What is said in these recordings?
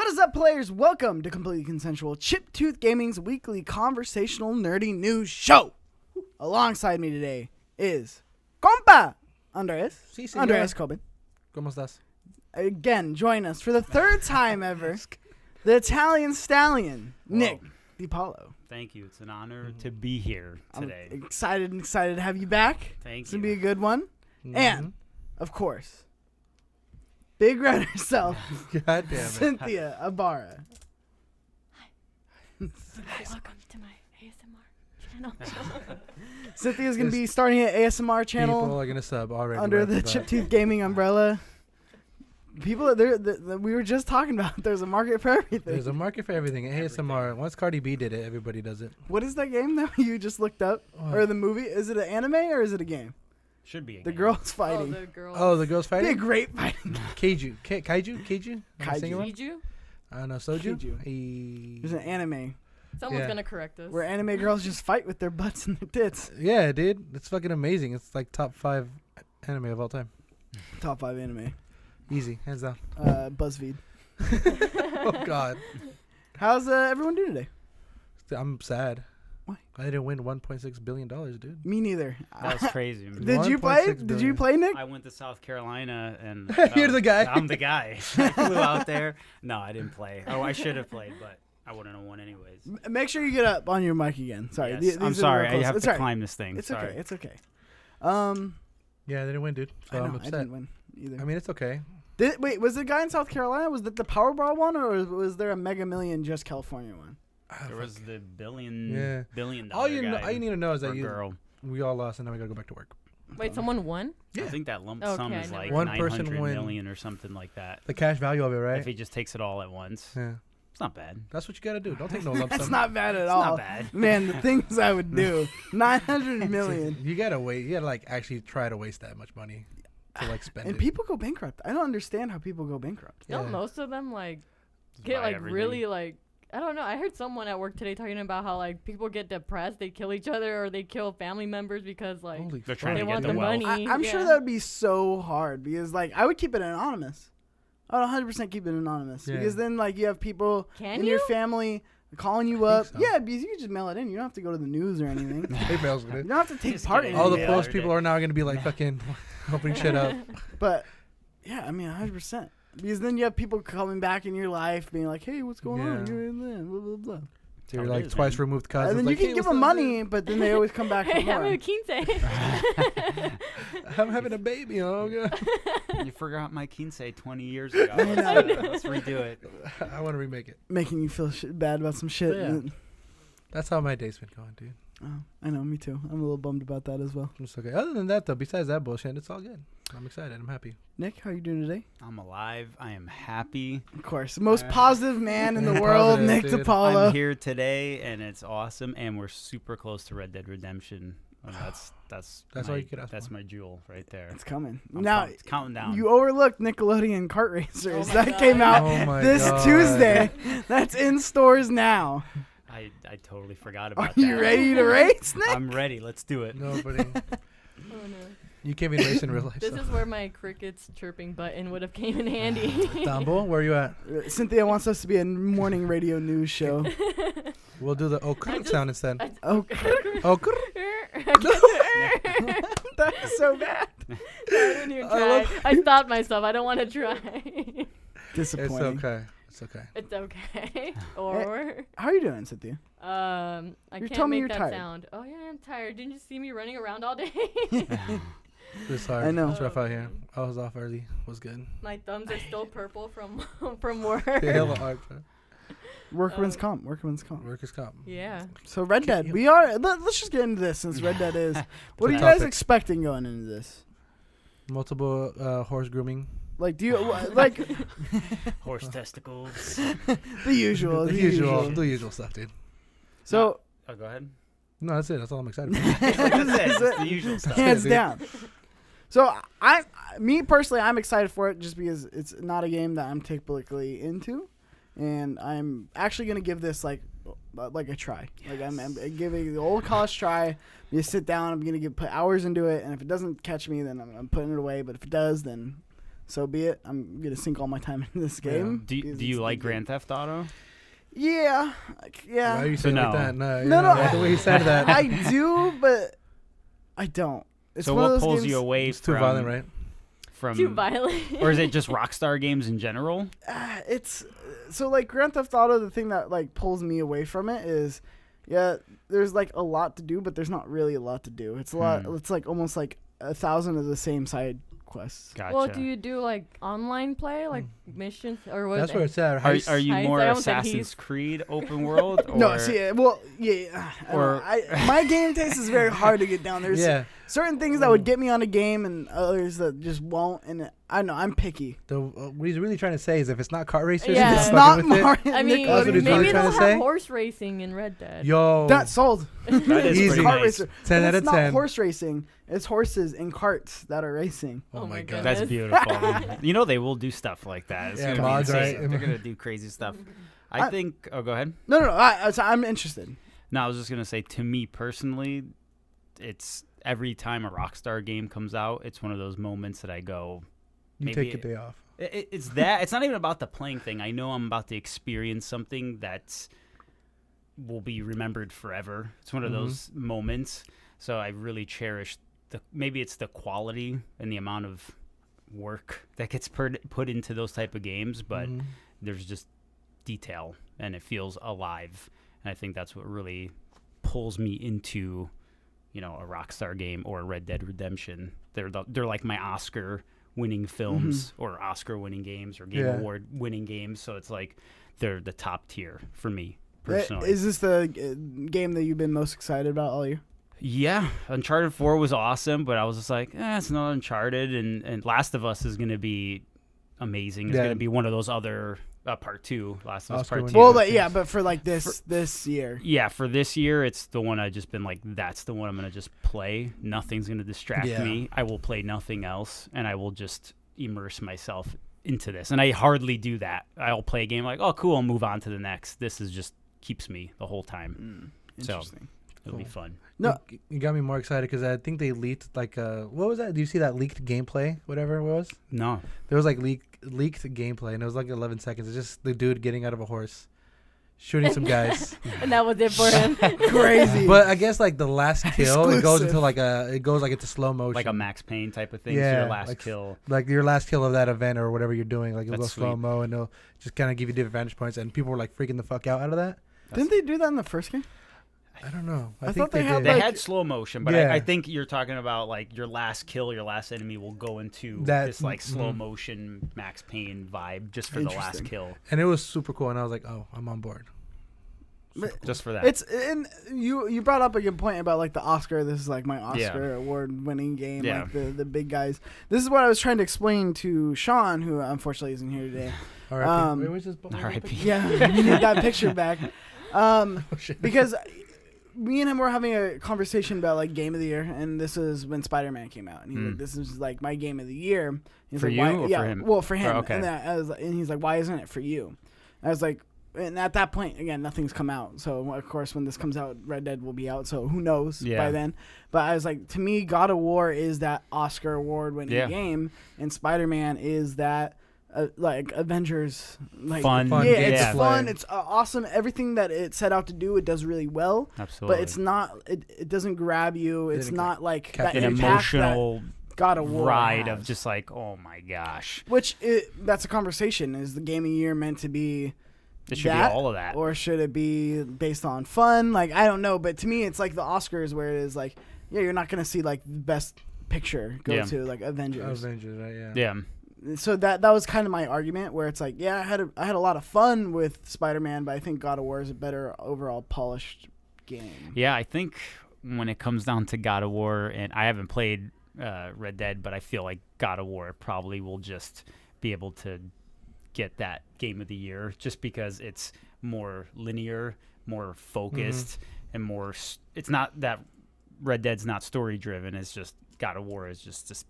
What is up, players? Welcome to Completely Consensual, Chip Tooth Gaming's weekly conversational nerdy news show. Alongside me today is compa Andres. Sí, señor. Andres Cobian. ¿Cómo estás? Again, join us for the third time ever, the Italian stallion, Nick Depalo. Thank you. It's an honor to be here today. I'm excited to have you back. Thank It's you. going to be a good one. Mm-hmm. And, of course, Big Red herself, God damn it. Cynthia Ibarra. Welcome to my ASMR channel. Cynthia's going to be starting an ASMR channel. People are going to sub already. Under right the off bat. Chip Tooth Gaming umbrella. People, we were just talking about there's a market for everything. There's a market for everything. ASMR. Once Cardi B did it, everybody does it. What is that game that you just looked up? Or the movie? Is it an anime or is it a game? Should be a The game. girls fighting. the girls. Oh, the girls It'd be a fighting? great fighting. Kaiju. Kaiju? Am I saying it wrong? Did you? I don't know. Soju? Kaiju. There's an anime Someone's Yeah. gonna correct us. where anime girls just fight with their butts and their tits. Yeah, dude. It's fucking amazing. It's like top 5 anime of all time. Top 5 anime. Easy. Hands down. BuzzFeed. Oh, God. How's everyone doing today? I'm sad. Why? I didn't win $1.6 billion, dude. Me neither. That was crazy. Did you play? 1.6 Did you billion. play, Nick? I went to South Carolina and You're the guy. I'm the guy. I flew out there. No, I didn't play. Oh, I should have played, but I wouldn't have won anyways. Make sure you get up on your mic again. Sorry. Yes, these I'm are sorry. real I close. have It's to all right. climb this thing. It's sorry. okay. It's okay. Yeah, I didn't win, dude. So I know, I'm I upset. didn't win either. I mean, it's okay. Wait, was the guy in South Carolina? Was that the Powerball one, or was there a Mega Million just California one? There was the billion dollar All you guy all you need to know is for that a girl. we all lost, and now we gotta go back to work. Wait, someone won? Yeah. I think that lump Okay, sum I is know. like One person 900 win. million or something like that. The cash value of it, right? If he just takes it all at once, Yeah, it's not bad. that's what you gotta do. Don't take no lump sum. That's not bad at It's all. not bad. Man, the things I would do. 900 million. You gotta wait. You gotta like actually try to waste that much money to like spend And it. people go bankrupt. I don't understand how people go bankrupt. Don't Yeah. most of them like Just get buy like everything. really like I don't know. I heard someone at work today talking about how like people get depressed, they kill each other or they kill family members because like Holy They're fuck. trying they to get want the the wealth. money. I'm sure yeah. that would be so hard because, like, I would keep it anonymous. I would 100% keep it anonymous Yeah. because then, like, you have people Can in you? your family calling you I up. think so. Yeah, because you can just mail it in. You don't have to go to the news or anything. PayPal's You good. don't have to take Just part kidding. in All the it. Yeah. post people are now gonna be like fucking opening shit up. But yeah, I mean, 100%. Because then you have people coming back in your life being like, hey, what's going on? Yeah. You're in there, blah, blah, blah. So you're How it like is, twice man. removed cousins. And then like, you can hey, give what's them up, money, but then they always come back for Hey, more. I'm a quince. I'm having a baby. Oh god. You forgot my quince 20 years ago. I know. Let's redo it. I want to remake it. Making you feel bad about some shit. Yeah. And- That's how my day's been going, dude. oh, I know, me too. I'm a little bummed about that as well. It's okay. Other than that, though, besides that bullshit, it's all good. I'm excited. I'm happy. Nick, how you doing today? I'm alive. I am happy. Of course, most positive man in the Positive, world, Nick dude. Depalo. I'm here today, and it's awesome. And we're super close to Red Dead Redemption. And that's That's my, all you could ask That's for. my jewel right there. It's coming. I'm now, pumped. Counting down. you overlooked Nickelodeon Kart Racers. Oh my that God. came out Oh my this God. Tuesday. That's in stores now. I totally forgot Are about that. you ready to race, Nick? I'm ready. Let's do it. Nobody. Oh no. You can't even race in real life. This so. is where my crickets chirping button would have came in handy. Tambo, where are you at? Cynthia wants us to be a morning radio news show. We'll do the I okruk just- sound instead. Oh, Okruk. that's so bad. I didn't even try. I stopped myself. I don't want to try. It's Disappointing. okay. It's okay. It's okay. Or How are you doing, Cynthia? I You're can't telling me make you're that tired. sound. Oh yeah, I'm tired. Didn't you see me running around all day? It's hard. I know. It's rough out here. I was off early. Was good. My thumbs are still purple from work. Yeah, hella hard. Bro. Workman's comp. Workman's comp. Workers' comp. Yeah. So Red Can't Dead, you- we are. Let's just get into this since Red Dead is. What are you The guys topic. expecting going into this? Multiple horse grooming. Like, do you like Horse testicles. the usual? The usual stuff, dude. So Oh, go ahead. No, that's it. That's all I'm excited about. That's it. It's the usual stuff. hands dude. down. So me personally, I'm excited for it just because it's not a game that I'm typically into, and I'm actually gonna give this like a try. Like I'm giving the old college try. You sit down. I'm gonna put hours into it, and if it doesn't catch me, then I'm putting it away. But if it does, then so be it. I'm gonna sink all my time in this game. Do you like Grand Theft Auto? Yeah, yeah. Why are you So saying no. like that? No, No, no, the way you said that. I do, but I don't. It's So one of what those pulls games, you away It's too from violent, right? Too violent. or is it just Rockstar games in general? It's so like Grand Theft Auto. The thing that like pulls me away from it is, there's like a lot to do, but there's not really a lot to do. It's a lot. It's like almost like 1,000 of the same side quests. Gotcha. Well, do you do like online play, like missions, or what? That's where it's at. Are you Heist. more I almost said Assassin's heist. Creed open world? Or No, see, well, yeah. Or- My game taste is very hard to get down. There's certain things that would get me on a game, and others that just won't. And I know I'm picky. What he's really trying to say is if it's not kart racers, Yeah. he's It's fucking not with it. Mario. I mean, That's what he's maybe really trying they'll to have say? horse racing in Red Dead. Yo, That's sold. That is Easy. pretty Kart nice. racer. 10 But out it's of not 10. horse racing. It's horses in carts that are racing. oh my god. That's Goodness. beautiful. You know they will do stuff like that. It's Yeah, gonna be mods, insane. right? They're gonna do crazy stuff. I I- think. Oh, go ahead. No. I'm interested. No, I was just gonna say. To me personally, it's every time a Rockstar game comes out, it's one of those moments that I go. You maybe take a day off. It's that. It's not even about the playing thing. I know I'm about to experience something that will be remembered forever. It's one of those moments. So I really cherish maybe it's the quality and the amount of work that gets put into those type of games, but there's just detail and it feels alive. And I think that's what really pulls me into, a Rockstar game or a Red Dead Redemption. They're like my Oscar-winning films or Oscar-winning games or Game Award-winning games. So it's like they're the top tier for me personally. Is this the game that you've been most excited about all year? Yeah, Uncharted 4 was awesome, but I was just like, it's not Uncharted, and Last of Us is going to be amazing. It's going to be one of those other Part 2, Last of Us Part 2. Well, but for like this year. Yeah, for this year, it's the one I just been like, that's the one I'm going to just play. Nothing's going to distract me. I will play nothing else, and I will just immerse myself into this. And I hardly do that. I'll play a game like, oh, cool, I'll move on to the next. This is just keeps me the whole time. Interesting. It'll be fun. No, You got me more excited because I think they leaked what was that? Do you see that leaked gameplay? Whatever it was. No. There was like leaked gameplay, and it was like 11 seconds. It's just the dude getting out of a horse, shooting some guys. And that was it for him. crazy. But I guess like the last kill, it goes Exclusive. into it goes like into slow motion, Like a Max Payne type of thing. Yeah, so your last like kill. like your last kill of that event or whatever you're doing. Like it'll go That's slow sweet. mo, and it'll just kind of give you different vantage points. And people were like freaking the fuck out of that. Didn't they do that in the first game? I don't know. I I think thought they they had, did. They like- had slow motion, but Yeah. I think you're talking about like your last kill, your last enemy will go into this like slow motion Max Payne vibe just for the last Interesting. kill. And it was super cool, and I was like, oh, I'm on board. Just for that. It's and you brought up a good point about like the Oscar. This is like my Oscar award-winning game. Yeah. Like the big guys. This is what I was trying to explain to Shawn, who unfortunately isn't here today. All right. Wait, where's this? R.I.P. Yeah, you need that picture back. Oh, shit. Because me and him were having a conversation about like game of the year, and this was when Spider-Man came out, and he's like, "This is like my game of the year." He's For like, you why? or Yeah, for him? well, for him. okay. And he's like, "Why isn't it for you?" I was like, and at that point, again, nothing's come out. So of course, when this comes out, Red Dead will be out. So who knows by then? But I was like, to me, God of War is that Oscar award-winning game, and Spider-Man is that. Like Avengers, like Fun. yeah, game it's to fun. play. It's awesome. Everything that it set out to do, it does really well. Absolutely. But it's not. It doesn't grab you. It's Didn't not like cap- that an impact that emotional God of War ride has. of just like, oh my gosh. That's a conversation. Is the game of the year meant to be? It should that, be all of that. or should it be based on fun? Like I don't know. But to me, it's like the Oscars, where it is like, yeah, you're not gonna see like the best picture go to like Avengers. Avengers, right? Yeah. So that was kind of my argument, where it's like, yeah, I had a lot of fun with Spider-Man, but I think God of War is a better overall polished game. Yeah, I think when it comes down to God of War, and I haven't played Red Dead, but I feel like God of War probably will just be able to get that game of the year just because it's more linear, more focused, and more. It's not that Red Dead's not story driven. It's just God of War is just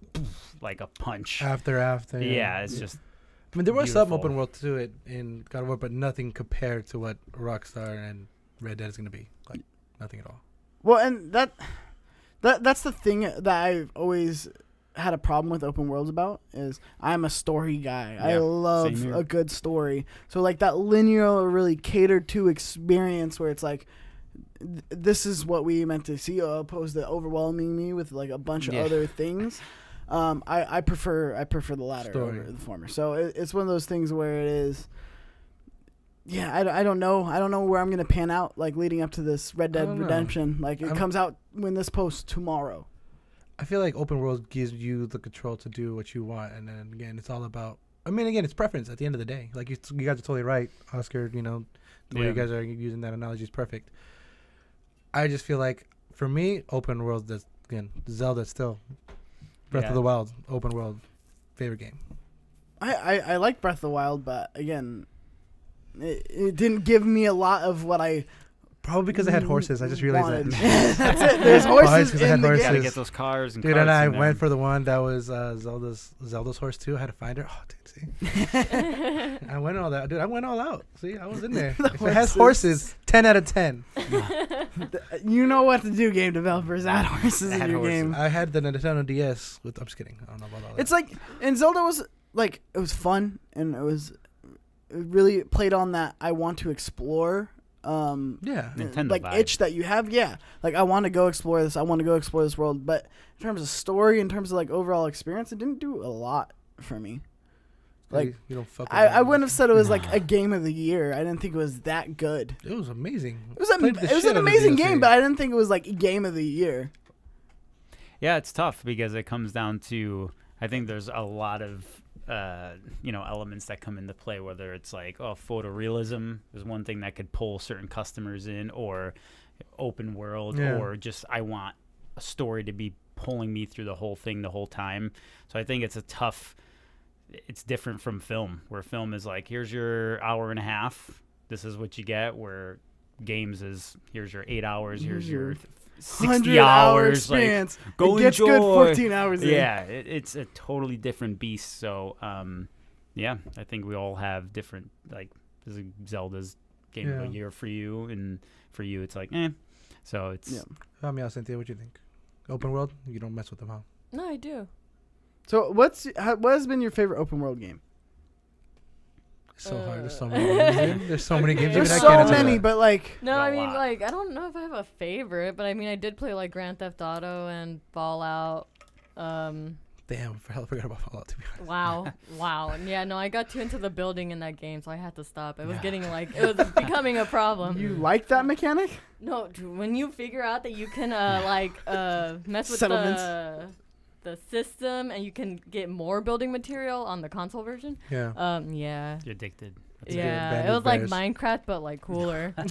like a punch. After. Yeah, it's just. I mean, there was some beautiful. open world to it in God of War, but nothing compared to what Rockstar and Red Dead is going to be. Like, nothing at all. Well, and that's the thing that I've always had a problem with open worlds about is I'm a story guy. Yeah, I love same here. a good story. So like that linear, really catered to experience where it's like, this is what we meant to see, opposed to overwhelming me with like a bunch of other things. I prefer the latter Story. over the former. So it's one of those things where it is. Yeah, I don't know. I don't know where I'm gonna pan out. Like leading up to this Red Dead Redemption. Like it comes out when this posts tomorrow. I feel like open world gives you the control to do what you want, and then again, it's all about. I mean, again, it's preference at the end of the day. Like you guys are totally right, Oscar. You know, the way you guys are using that analogy is perfect. I just feel like for me, open world. That's again, Zelda still. Breath of the Wild, open world, favorite game. I like Breath of the Wild, but again, it didn't give me a lot of what I. Probably because I had horses. I just realized that. That's it. There's horses because I had in the horses. game. Gotta get those cars and Dude, carts and I in there. went for the one that was Zelda's horse too. I had to find her. Oh, dude, see, I went all that. Dude, I went all out. See, I was in there. If it has horses, 10 out of 10. You know what to do, game developers. Add horses in your game. I had the Nintendo DS with. I'm just kidding. I don't know about all that. It's like, and Zelda was like, it was fun, and it really played on that I want to explore. Nintendo like vibe. itch that you have, like I want to go explore this. I want to go explore this world. But in terms of story, in terms of like overall experience, it didn't do a lot for me. Like you don't fuck. I wouldn't have said it was like a game of the year. I didn't think it was that good. It was amazing. It was an amazing game, but I didn't think it was like game of the year. Yeah, it's tough because it comes down to, I think there's a lot of elements that come into play, whether it's like, photorealism is one thing that could pull certain customers in, or open world, or just I want a story to be pulling me through the whole thing the whole time. So I think it's different from film, where film is like, here's your hour and a half, this is what you get, where games is, here's your 8 hours, here's your 60 hours, experience. Like, go it gets enjoy. good 14 hours in. Yeah, it's a totally different beast. So, I think we all have different, like, this is Zelda's game of the year for you, and for you, it's like, So it's... Yeah. Help me out, Cynthia. What do you think? Open world? You don't mess with them, huh? No, I do. So what has been your favorite open world game? It's so hard. There's so many. There's so many games. There's I so can't answer many, that. but like... No, A I mean, lot. like, I don't know if I have a favorite, but I mean, I did play, like, Grand Theft Auto and Fallout. Damn, I forgot about Fallout, to be honest. Wow. And yeah, no, I got too into the building in that game, so I had to stop. It was getting, like, it was becoming a problem. You like that mechanic? No, dude, when you figure out that you can, mess with Settlements. the system, and you can get more building material on the console version. Yeah. Yeah. You're addicted. That's good. Yeah, Bandit it was like Bears. Minecraft, but like cooler. I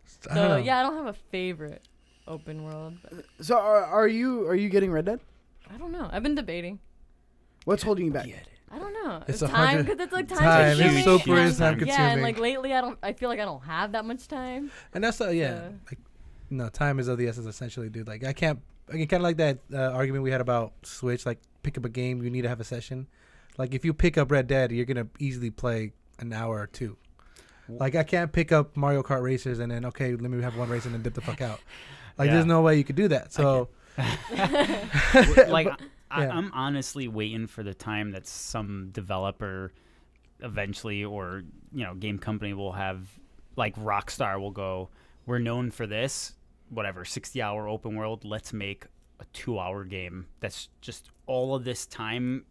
So don't know. yeah, I don't have a favorite open world. But So are you getting Red Dead? I don't know. I've been debating. What's holding you back? I don't know. It's It's time 100 because it's like time time. consuming. It's super and- time Yeah, and consuming. like lately, I feel like I don't have that much time. And that's like no, time is of the essence, essentially, dude. Like I kind of like that argument we had about Switch. Like pick up a game, you need to have a session. Like if you pick up Red Dead, you're gonna easily play an hour or two. Like I can't pick up Mario Kart Racers and then let me have one race and then dip the fuck out. Like there's no way you could do that. So Like, I'm honestly waiting for the time that some developer eventually, or game company will have, like Rockstar will go, we're known for this, whatever, 60-hour open world, let's make a 2-hour game that's just all of this time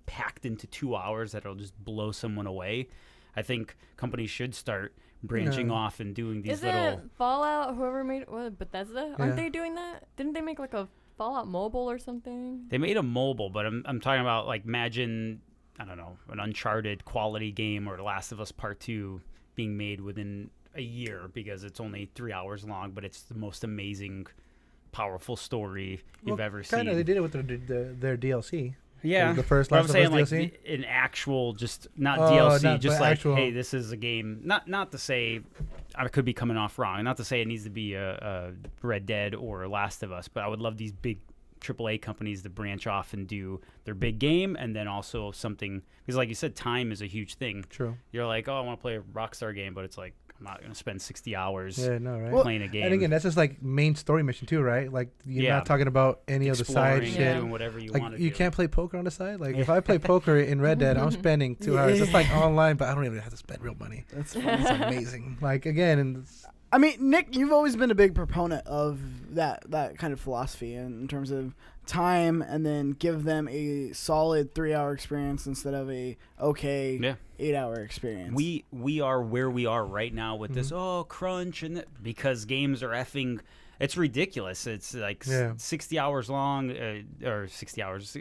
packed into 2 hours that'll just blow someone away. I think companies should start branching off and doing these Isn't little... Fallout, whoever made Bethesda? Aren't Yeah. they doing that? Didn't they make like a Fallout mobile or something? They made a mobile, but I'm talking about, like, imagine, I don't know, an Uncharted quality game or The Last of Us Part 2 being made within a year because it's only 3 hours long, but it's the most amazing, powerful story you've ever seen. Kind of, they did it with their DLC. Yeah, The first but I'm Last of saying, Us like, DLC? an actual, just not Oh, DLC, not just the like, actual- hey, this is a game. Not to say, I could be coming off wrong. Not to say it needs to be a Red Dead or Last of Us, but I would love these big AAA companies to branch off and do their big game, and then also something, because like you said, time is a huge thing. True. You're like, oh, I want to play a Rockstar game, but it's like I'm not going to spend 60 hours Yeah, no, right. playing a game. And again, that's just like main story mission too, right? Like you're not talking about any of the side Exploring, shit. doing whatever you Like want to you do. can't play poker on the side. Like if I play poker in Red Dead, I'm spending 2 hours. It's like online, but I don't even have to spend real money. That's It's amazing. Like again, and I mean, Nick, you've always been a big proponent of that kind of philosophy in terms of time, and then give them a solid 3-hour experience instead of a 8-hour experience. We are where we are right now with this crunch because games are effing. It's ridiculous. It's like 60 hours long, or 60 hours.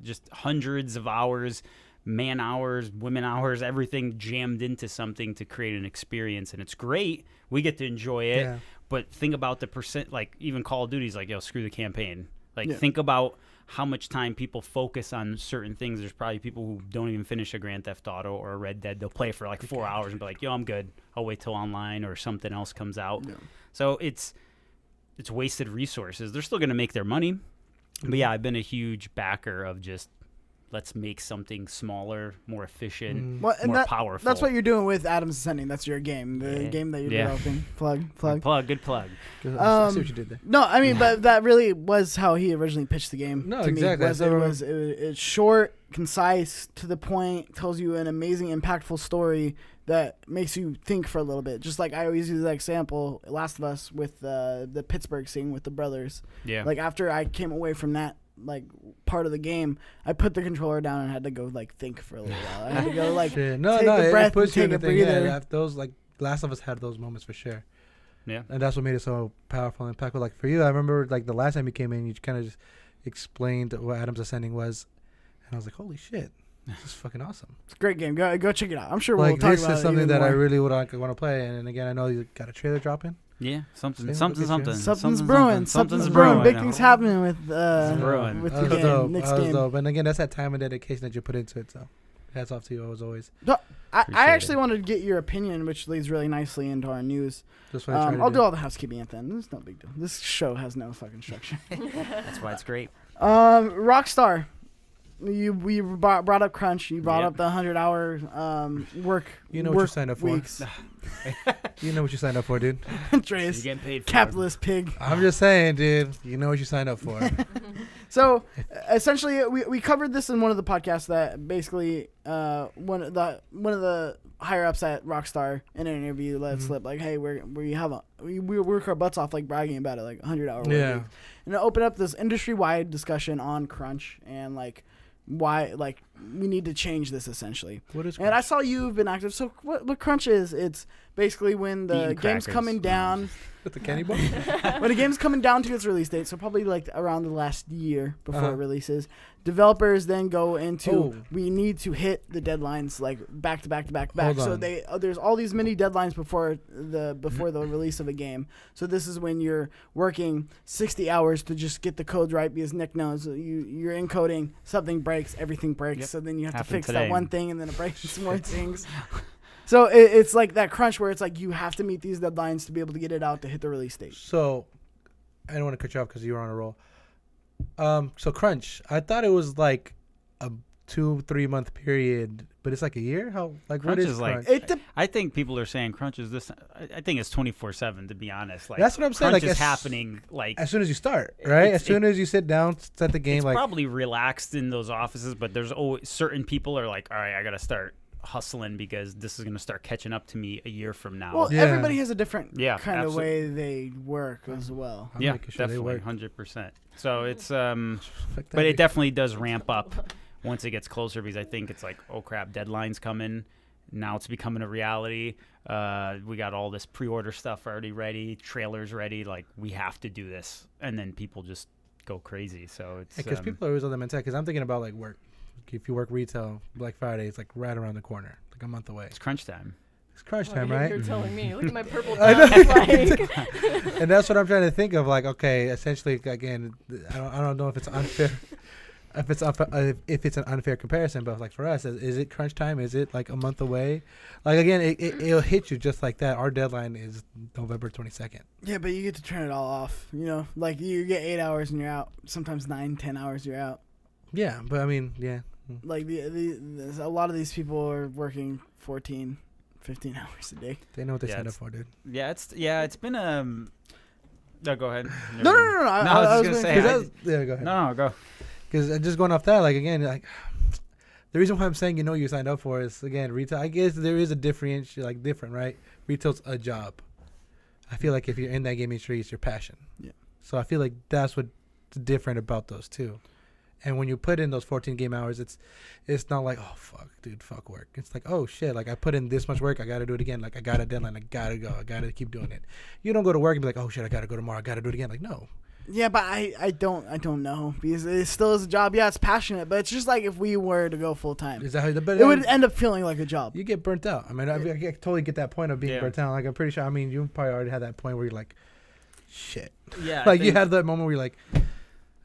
Just hundreds of hours. Man hours, women hours, everything jammed into something to create an experience, and it's great. We get to enjoy it, but think about the percent. Like even Call of Duty's like, yo, screw the campaign. Like think about how much time people focus on certain things. There's probably people who don't even finish a Grand Theft Auto or a Red Dead. They'll play for like 4 hours and be like, yo, I'm good. I'll wait till online or something else comes out. Yeah. So it's wasted resources. They're still going to make their money, but yeah, I've been a huge backer of just. Let's make something smaller, more efficient, more powerful. That's what you're doing with Adam's Ascending. That's your game, the game that you're developing. Plug. Good plug. I see what you did there. No, I mean, but that really was how he originally pitched the game. No, to exactly. It's short, concise, to the point, tells you an amazing, impactful story that makes you think for a little bit. Just like I always use that example, Last of Us, with the Pittsburgh scene with the brothers. Yeah. Like after I came away from that like part of the game, I put the controller down and had to go like think for a little while. I had to go like take a breath and take a breather. Yeah, those like Last of Us had those moments for sure. Yeah, and that's what made it so powerful and impactful. Like for you, I remember like the last time you came in, you kind of just explained what Adam's Ascending was, and I was like, holy shit, this is fucking awesome. It's a great game. Go check it out. I'm sure we'll talk about it. This is something that I really would want to play. And again, I know you got a trailer dropping. Yeah, something's brewing. Something's brewing. Big things happening with the game. Nick's game. And again, that's that time and dedication that you put into it. So, hats off to you as always. I actually wanted to get your opinion, which leads really nicely into our news. I'll do all the housekeeping at the end. It's no big deal. This show has no fucking structure. That's why it's great. Rockstar. We brought up crunch. You brought up the 100-hour work. You know what you signed up for. You know what you signed up for, dude. Andreas, you're getting paid for capitalist pig. I'm just saying, dude. You know what you signed up for. So, essentially, we covered this in one of the podcasts that basically one of the higher ups at Rockstar in an interview let it slip like, hey, we work our butts off like bragging about it like 100-hour work week. And it opened up this industry-wide discussion on crunch and like why like we need to change this essentially. What is crunch? And I saw you've been active. So what crunch is? It's basically when the game's coming down. With the candy bar? When the game's coming down to its release date, so probably like around the last year before it releases, developers then go into we need to hit the deadlines like back to back to back to back. So there's all these mini deadlines before the release of a game. So this is when you're working 60 hours to just get the codes right because Nick knows you're encoding, something breaks, everything breaks. Yep. So then you have to fix that one thing and then it breaks some more things. So it's like that crunch where it's like you have to meet these deadlines to be able to get it out to hit the release date. So I don't want to cut you off because you were on a roll. So crunch, I thought it was like a 2-3 month period, but it's like a year. How like crunch what is crunch? Like I think people are saying crunch is this. I think it's 24/7. To be honest, like that's what I'm saying. Crunch like is happening like as soon as you start, right? As soon as you sit down, set the game. It's like probably relaxed in those offices, but there's always certain people are like, all right, I gotta start hustling because this is going to start catching up to me a year from now. Well, everybody has a different kind of way they work as well. I'm sure definitely, 100%. So it's, but it definitely does ramp up once it gets closer because I think it's like, oh crap, deadline's coming. Now it's becoming a reality. We got all this pre-order stuff already ready, trailers ready. Like we have to do this, and then people just go crazy. So it's because people are always on the mentality. Because I'm thinking about like work. If you work retail, Black Friday, it's like right around the corner, like a month away. It's crunch time. It's crunch time, right? You're telling me. Look at my purple dots. And that's what I'm trying to think of. Like, okay, essentially, again, I don't know if it's unfair, if it's an unfair comparison, but like for us, is it crunch time? Is it like a month away? Like again, it'll hit you just like that. Our deadline is November 22nd. Yeah, but you get to turn it all off. You know, like you get 8 hours and you're out. Sometimes 9-10 hours you're out. Yeah, but I mean, yeah. Like a lot of these people are working 14, 15 hours a day. They know what they Yeah, signed up for, dude. It's been No, go ahead. No. I was just gonna gonna say. Yeah, go ahead. No, go. Because just going off that, like, again, like, the reason why I'm saying you signed up for is, again, retail. I guess there is a different, right? Retail's a job. I feel like if you're in that game industry, it's your passion. Yeah. So I feel like that's what's different about those two. And when you put in those 14 game hours, it's not like, oh, fuck, dude, fuck work. It's like, oh, shit, like, I put in this much work. I got to do it again. Like, I got a deadline. I got to go. I got to keep doing it. You don't go to work and be like, oh, shit, I got to go tomorrow. I got to do it again. Like, no. Yeah, but I don't know because it still is a job. Yeah, it's passionate, but it's just like if we were to go full time, Is that how it would end up feeling like a job. You get burnt out. I mean, I totally get that point of being burnt out. Like, I'm pretty sure, I mean, you probably already had that point where you're like, shit. Yeah. Like, you had that moment where you're like, I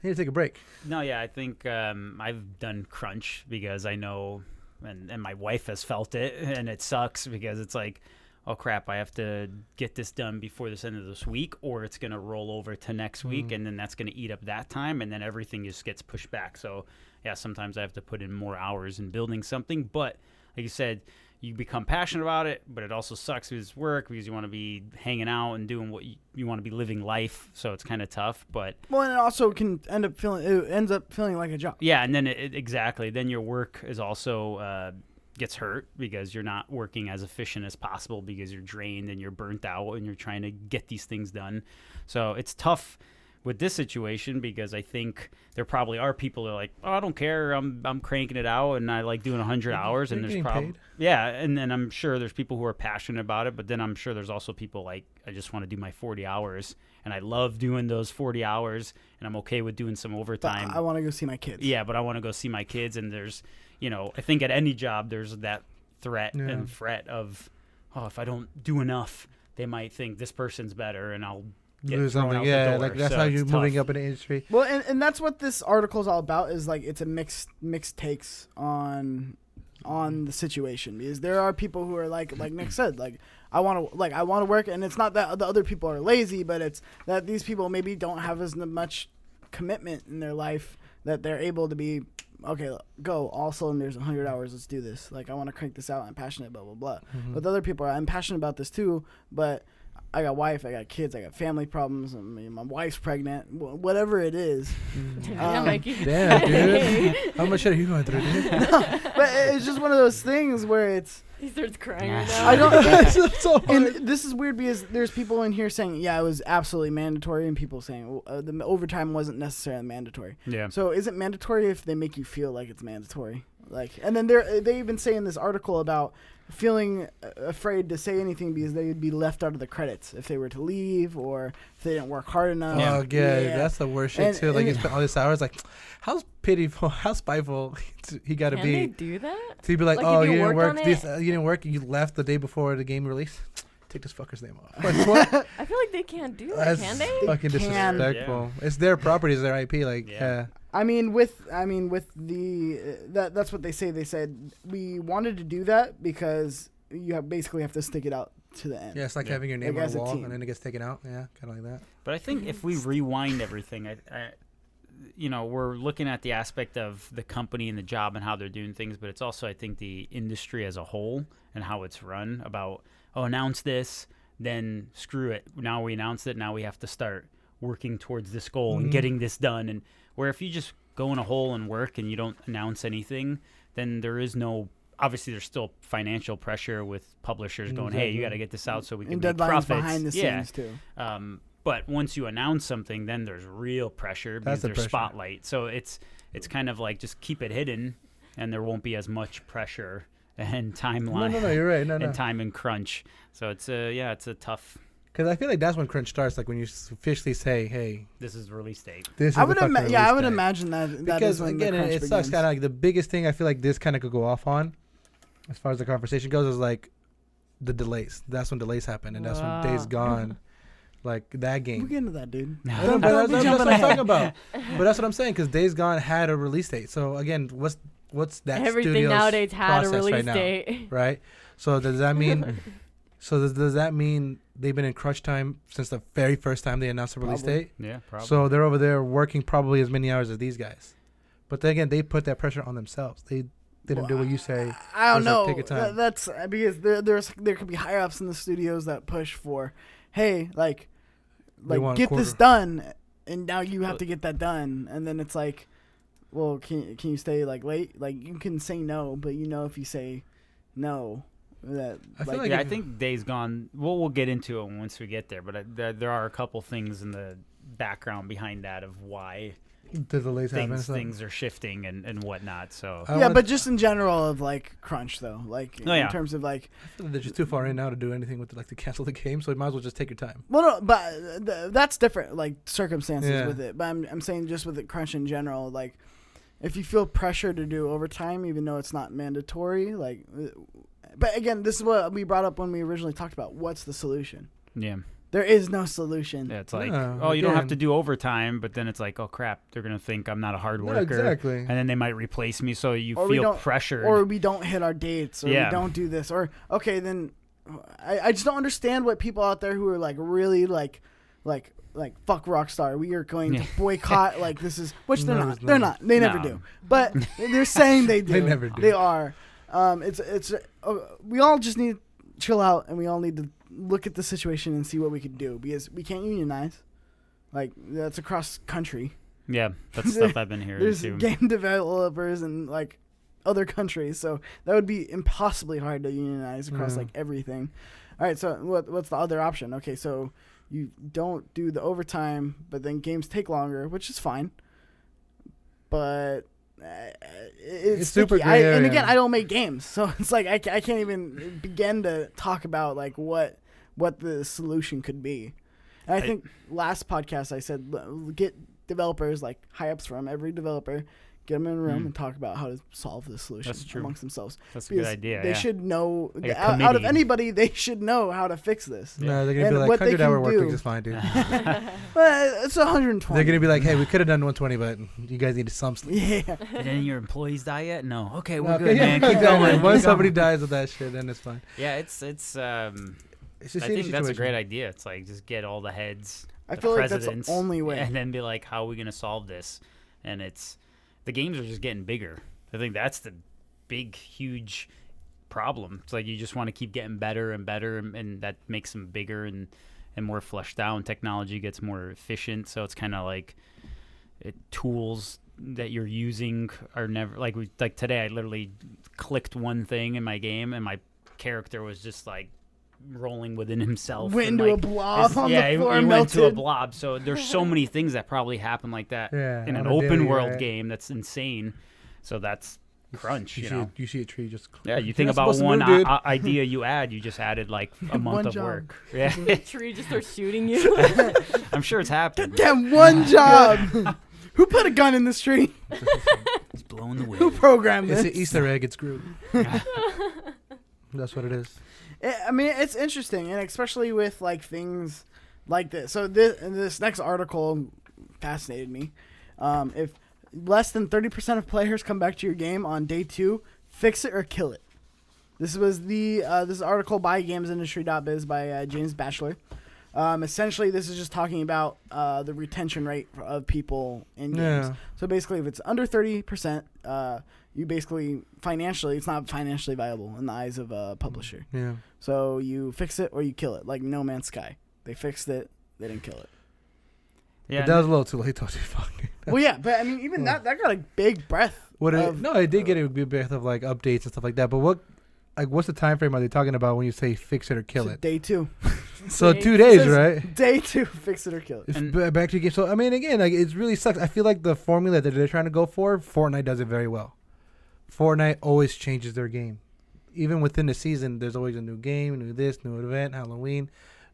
need to take a break. No, yeah, I think I've done crunch because I know, and my wife has felt it, and it sucks because it's like, oh crap, I have to get this done before this end of this week, or it's gonna roll over to next week, and then that's gonna eat up that time, and then everything just gets pushed back. So yeah, sometimes I have to put in more hours in building something, but like you said, you become passionate about it, but it also sucks because it's work, because you want to be hanging out and doing what you want to be living life. So it's kind of tough, but well, and it also can end up feeling like a job. yeah, and then exactly, then your work is also gets hurt because you're not working as efficient as possible because you're drained and you're burnt out and you're trying to get these things done. So it's tough with this situation because I think there probably are people that are like, oh, I don't care, I'm cranking it out and I like doing 100 hours, and there's probably and then I'm sure there's people who are passionate about it, but then I'm sure there's also people like, I just want to do my 40 hours and I love doing those 40 hours and I'm okay with doing some overtime. But I want to go see my kids. Yeah, but I want to go see my kids, and there's, I think at any job there's that threat and fret of, oh, if I don't do enough, they might think this person's better and I'll get thrown out the door. Like that's so how you're moving tough. up in the industry. Well, and that's what this article is all about. Is like it's a mixed takes on the situation, because there are people who are like Nick said, like I want to work, and it's not that the other people are lazy, but it's that these people maybe don't have as much commitment in their life that they're able to be, okay, go all cylinders, 100 hours, let's do this. Like, I want to crank this out. I'm passionate, blah, blah, blah. Mm-hmm. But the other people I'm passionate about this too, but I got wife, I got kids, I got family problems. I mean, my wife's pregnant, whatever it is. Damn, dude. How much are you going through, dude? But it's just one of those things where it's, He starts crying right now. I don't. It's so hard. And this is weird because there's people in here saying, yeah, it was absolutely mandatory, and people saying the overtime wasn't necessarily mandatory. Yeah. So is it mandatory if they make you feel like it's mandatory? Like, and then they even say in this article about feeling afraid to say anything because they would be left out of the credits if they were to leave or if they didn't work hard enough. Oh, yeah, that's the worst shit too. Like, you spent all these hours. Like, how pitiful, how spiteful he got to be. Can they do that? To be like, Like, oh, if you you didn't worked work. on This, it? you didn't work. You left the day before the game release. Take this fucker's name off. Like, what? I feel like they can't do that, That's can they? fucking can. disrespectful. It's their property, it's their IP. Like, yeah. I mean, with the that's what they say. They said we wanted to do that because you basically have to stick it out to the end. Yeah, it's like having your name Like on as a a wall team. and then it gets taken out. Yeah, kind of like that. But I think if we rewind everything, we're looking at the aspect of the company and the job and how they're doing things, but it's also, I think, the industry as a whole and how it's run about, oh, announce this, then screw it. Now we announced it. Now we have to start working towards this goal and getting this done. And where if you just go in a hole and work and you don't announce anything, then there is no, obviously there's still financial pressure with publishers going, hey, you got to get this out so we can And make deadlines profits. behind the scenes too. But once you announce something, then there's real pressure because the there's pressure. spotlight. So it's kind of like just keep it hidden, and there won't be as much pressure and timeline. No, you're right. No. And time and crunch. So it's a tough. Because I feel like that's when crunch starts. Like when you officially say, "Hey, This is the release date. this is I the would fucking release I would date." imagine that Because is when again, the crunch it sucks. begins. Kind of like the biggest thing I feel like this kind of could go off on, as far as the conversation goes, is like the delays. That's when delays happen, and that's when Days Gone, like that game. We'll get into that, dude. I know, but that's what I'm talking about. But that's what I'm saying, because Days Gone had a release date. So again, what's that? Everything studio's nowadays had a process release right now, date. right? So does that mean? Does that mean they've been in crunch time since the very first time they announced the release Probably. date? Yeah, probably. So they're over there working probably as many hours as these guys. But then again, they put that pressure on themselves. didn't do what you say. I don't There's know. Take your time. That's because there could be higher ups in the studios that push for, hey, like get this done, and now you have to get that done, and then it's like, well, can you stay like late? Like you can say no, but if you say no, that I think Days Gone. We'll get into it once we get there, but there are a couple things in the background behind that of why things are shifting and whatnot. So but just in general of like crunch though, like in terms of like I feel like they're just too far in now to do anything with to cancel the game, so you might as well just take your time. Well, no, but that's different, like circumstances with it. But I'm saying just with the crunch in general, like if you feel pressure to do overtime, even though it's not mandatory, like. But again, this is what we brought up when we originally talked about what's the solution. Yeah. There is no solution. Yeah, it's like, you don't have to do overtime, but then it's like, oh, crap, they're going to think I'm not a hard worker. Exactly. And then they might replace me, so you feel pressured. Or we don't hit our dates, or we don't do this. Or, okay, then I just don't understand what people out there who are, like, really, like fuck Rockstar. We are going to boycott, like, this is, which they're not. They're not. They never do. But they're saying they do. They never do. They are. We all just need to chill out, and we all need to look at the situation and see what we can do, because we can't unionize. Like, that's across country. Yeah, that's stuff I've been hearing There's too. game developers in like other countries, so that would be impossibly hard to unionize across like everything. All right, so what's the other option? Okay, so you don't do the overtime, but then games take longer, which is fine. But it's super sticky. gray area. And again, I don't make games, so it's like I can't even begin to talk about like what the solution could be. And I think last podcast I said get developers, like high ups from every developer, get them in a room and talk about how to solve the solution amongst themselves. That's a good idea. They should know, out of anybody, they should know how to fix this. No, they're going to be like, 100-hour work week is fine, dude. Well, it's 120. They're going to be like, hey, we could have done 120, but you guys need some sleep. Yeah. Did any of your employees die yet? No. Okay, we're good, man. Keep going. going. Once somebody dies with that shit, then it's fine. Yeah, I think that's a great idea. It's like just get all the heads, I feel like that's the only way. And then be like, how are we going to solve this? And the games are just getting bigger. I think that's the big, huge problem. It's like you just want to keep getting better and better, and that makes them bigger and more fleshed out. And technology gets more efficient. So it's kind of like tools that you're using are never like today. I literally clicked one thing in my game, and my character was just like rolling within himself. Went into a blob on the floor. He went to a blob. So there's so many things that probably happen like that in an open world game. That's insane. So that's crunch. You see a tree just. Yeah, you think about one idea you add, you just added like a month of work. Yeah, the tree just starts shooting you. I'm sure it's happened. Damn, one job. Who put a gun in this tree? It's blowing the wind. Who programmed this? It's an Easter egg. It's Groot. That's what it is. I mean, it's interesting, and especially with like things like this. So this next article fascinated me. If less than 30% of players come back to your game on day 2, fix it or kill it. This was this article by GamesIndustry.biz by James Batchelor. Essentially, this is just talking about the retention rate of people in games. So basically, if it's under 30%, you basically it's not financially viable in the eyes of a publisher. Yeah. So you fix it or you kill it, like No Man's Sky. They fixed it, they didn't kill it. Yeah, but that was a little too late, though. Well, yeah, but I mean, even that got a big breath. It did get a big breath of like updates and stuff like that. But what's the time frame are they talking about when you say fix it or kill it? Day 2. So 2 days, right? Day 2, fix it or kill it. Back to your game. So I mean, again, like it really sucks. I feel like the formula that they're trying to go for, Fortnite does it very well. Fortnite always changes their game. Even within the season, there's always a new game, new event, Halloween.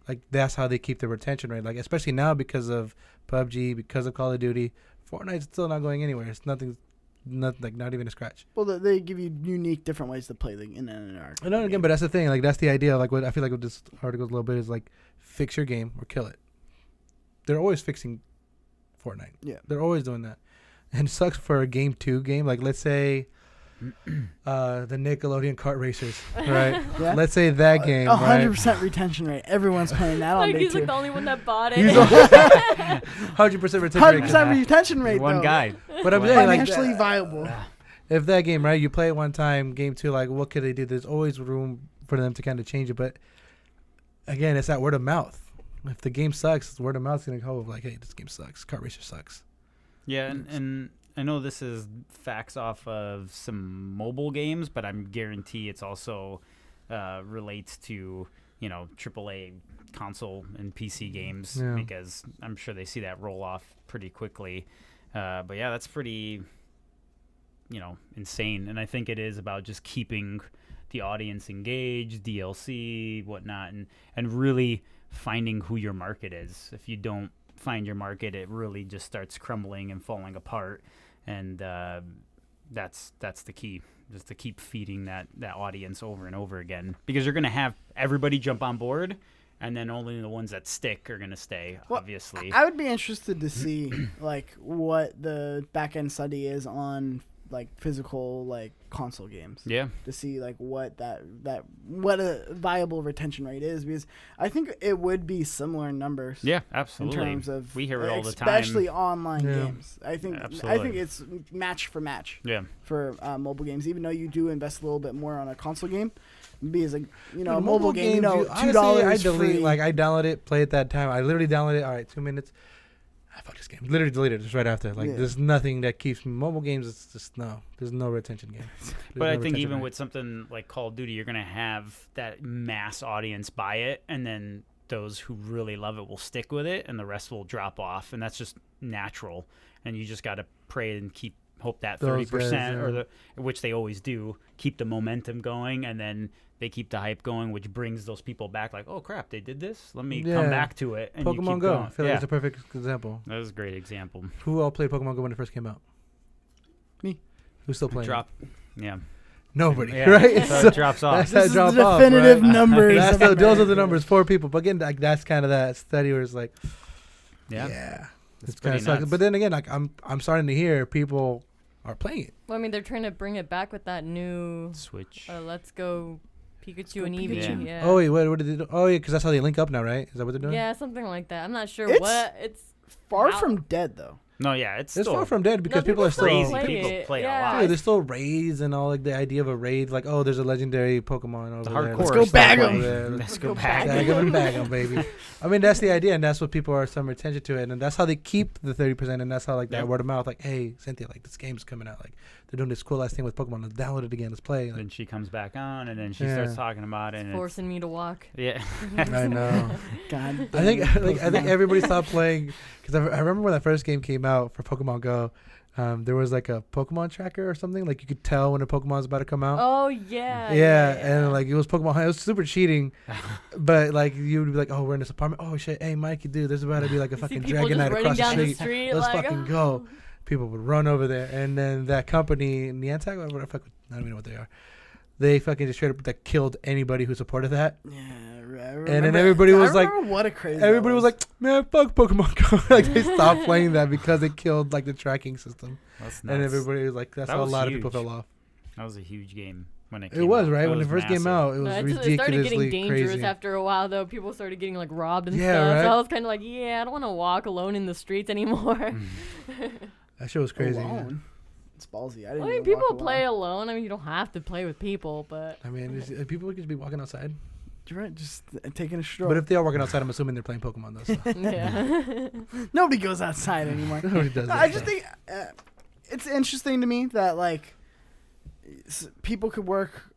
Like that's how they keep their retention rate. Like especially now because of PUBG, because of Call of Duty, Fortnite's still not going anywhere. It's not even a scratch. Well, they give you unique, different ways to play in an arc. I know again, but that's the thing. Like that's the idea. Like what I feel like with this article a little bit is like fix your game or kill it. They're always fixing Fortnite. Yeah, they're always doing that, and it sucks for a game 2 game. Like let's say. The Nickelodeon kart racers, right? Yeah. Let's say that game, 100% retention rate. Everyone's playing that on day 2. He's like the only one that bought it. 100% retention rate. 100% retention rate. One guy. But I'm saying, financially viable. if that game, right, you play it one time, game 2, like, what could they do? There's always room for them to kind of change it. But, again, it's that word of mouth. If the game sucks, word of mouth is going to go like, hey, this game sucks. Kart Racer sucks. Yeah, and I know this is facts off of some mobile games, but I'm guarantee it's also relates to, AAA console and PC games because I'm sure they see that roll off pretty quickly. But yeah, that's pretty, insane. And I think it is about just keeping the audience engaged, DLC, whatnot, and really finding who your market is. If you don't find your market, it really just starts crumbling and falling apart. And that's the key, just to keep feeding that audience over and over again, because you're going to have everybody jump on board, and then only the ones that stick are going to stay, obviously. I would be interested to see like what the back end study is on like physical like console games. Yeah. To see like what what a viable retention rate is, because I think it would be similar numbers. Yeah, absolutely. In terms of we hear it all the time, especially online games. I think it's match for match. Yeah. For mobile games, even though you do invest a little bit more on a console game, because like a mobile game, $2 I delete free. like I download it, play it that time. I literally download it. All right, 2 minutes. I fuck this game. Literally deleted it just right after. Like there's nothing that keeps me. Mobile games, it's just there's no retention game. But I think even with something like Call of Duty, you're gonna have that mass audience buy it, and then those who really love it will stick with it, and the rest will drop off, and that's just natural. And you just gotta pray and hope that 30% or which they always do, keep the momentum going, and then they keep the hype going, which brings those people back. Like, oh crap, they did this. Let me come back to it. And Pokemon you keep Go. going. I feel like it's a perfect example. That was a great example. Who all played Pokemon Go when it first came out? Me. Who's still playing? Yeah. Nobody, Yeah. right? So it drops off. This is the definitive numbers. Those are the numbers. 4 people. But again, like that's kind of that study where it's like, it's kind of sucks. But then again, like I'm starting to hear people are playing it. Well, I mean, they're trying to bring it back with that new Switch. Let's Go Pikachu and Eevee. Yeah. Oh wait, what did they do? Oh yeah, because that's how they link up now, right? Is that what they're doing? Yeah, something like that. I'm not sure it's far from dead though. No, yeah, it's still far from dead because people are still crazy. Play People play a lot. Dude, there's still raids and all, like the idea of a raid, like there's a legendary Pokemon over there. Let's go bag them. Let's go bag them and bag them, baby. I mean, that's the idea, and that's what people are some attention to it, and that's how they keep the 30%, and that's how like that word of mouth, like, hey, Cynthia, like this game's coming out, like they're doing this cool ass thing with Pokemon. Let's download it again. Let's play. Like, then she comes back on, and then she starts talking about it. It's forcing me to walk. Yeah, I know. God, I think everybody stopped playing because I remember when that first game came out for Pokemon Go. There was like a Pokemon tracker or something, like you could tell when a Pokemon's about to come out. Oh yeah. And like it was Pokemon. It was super cheating, but like you would be like, oh, we're in this apartment. Oh shit, hey Mikey, dude, there's about to be like a fucking Dragonite across the street. Let's fucking go. People would run over there, and then that company, Niantic, whatever, I don't even know what they are. They fucking just straight up that killed anybody who supported that. Yeah, and then everybody was like, what a crazy. Everybody was like, man, fuck Pokemon Go. Like they stopped playing that because they killed like the tracking system. That's nuts. And everybody was like, that's how a lot of people fell off. That was a huge game when it came out. It was, out. right? When it first came out, it was ridiculously it started getting dangerous crazy. after a while, though. People started getting like robbed and stuff. Right? So I was kind of like, I don't want to walk alone in the streets anymore. That shit was crazy. Alone. It's ballsy. I mean, people play alone. I mean, you don't have to play with people, but I mean, people could just be walking outside. You're right, just taking a stroll. But if they are walking outside, I'm assuming they're playing Pokemon though. So. Yeah. Nobody goes outside anymore. Nobody does. I just think it's interesting to me that like people could work.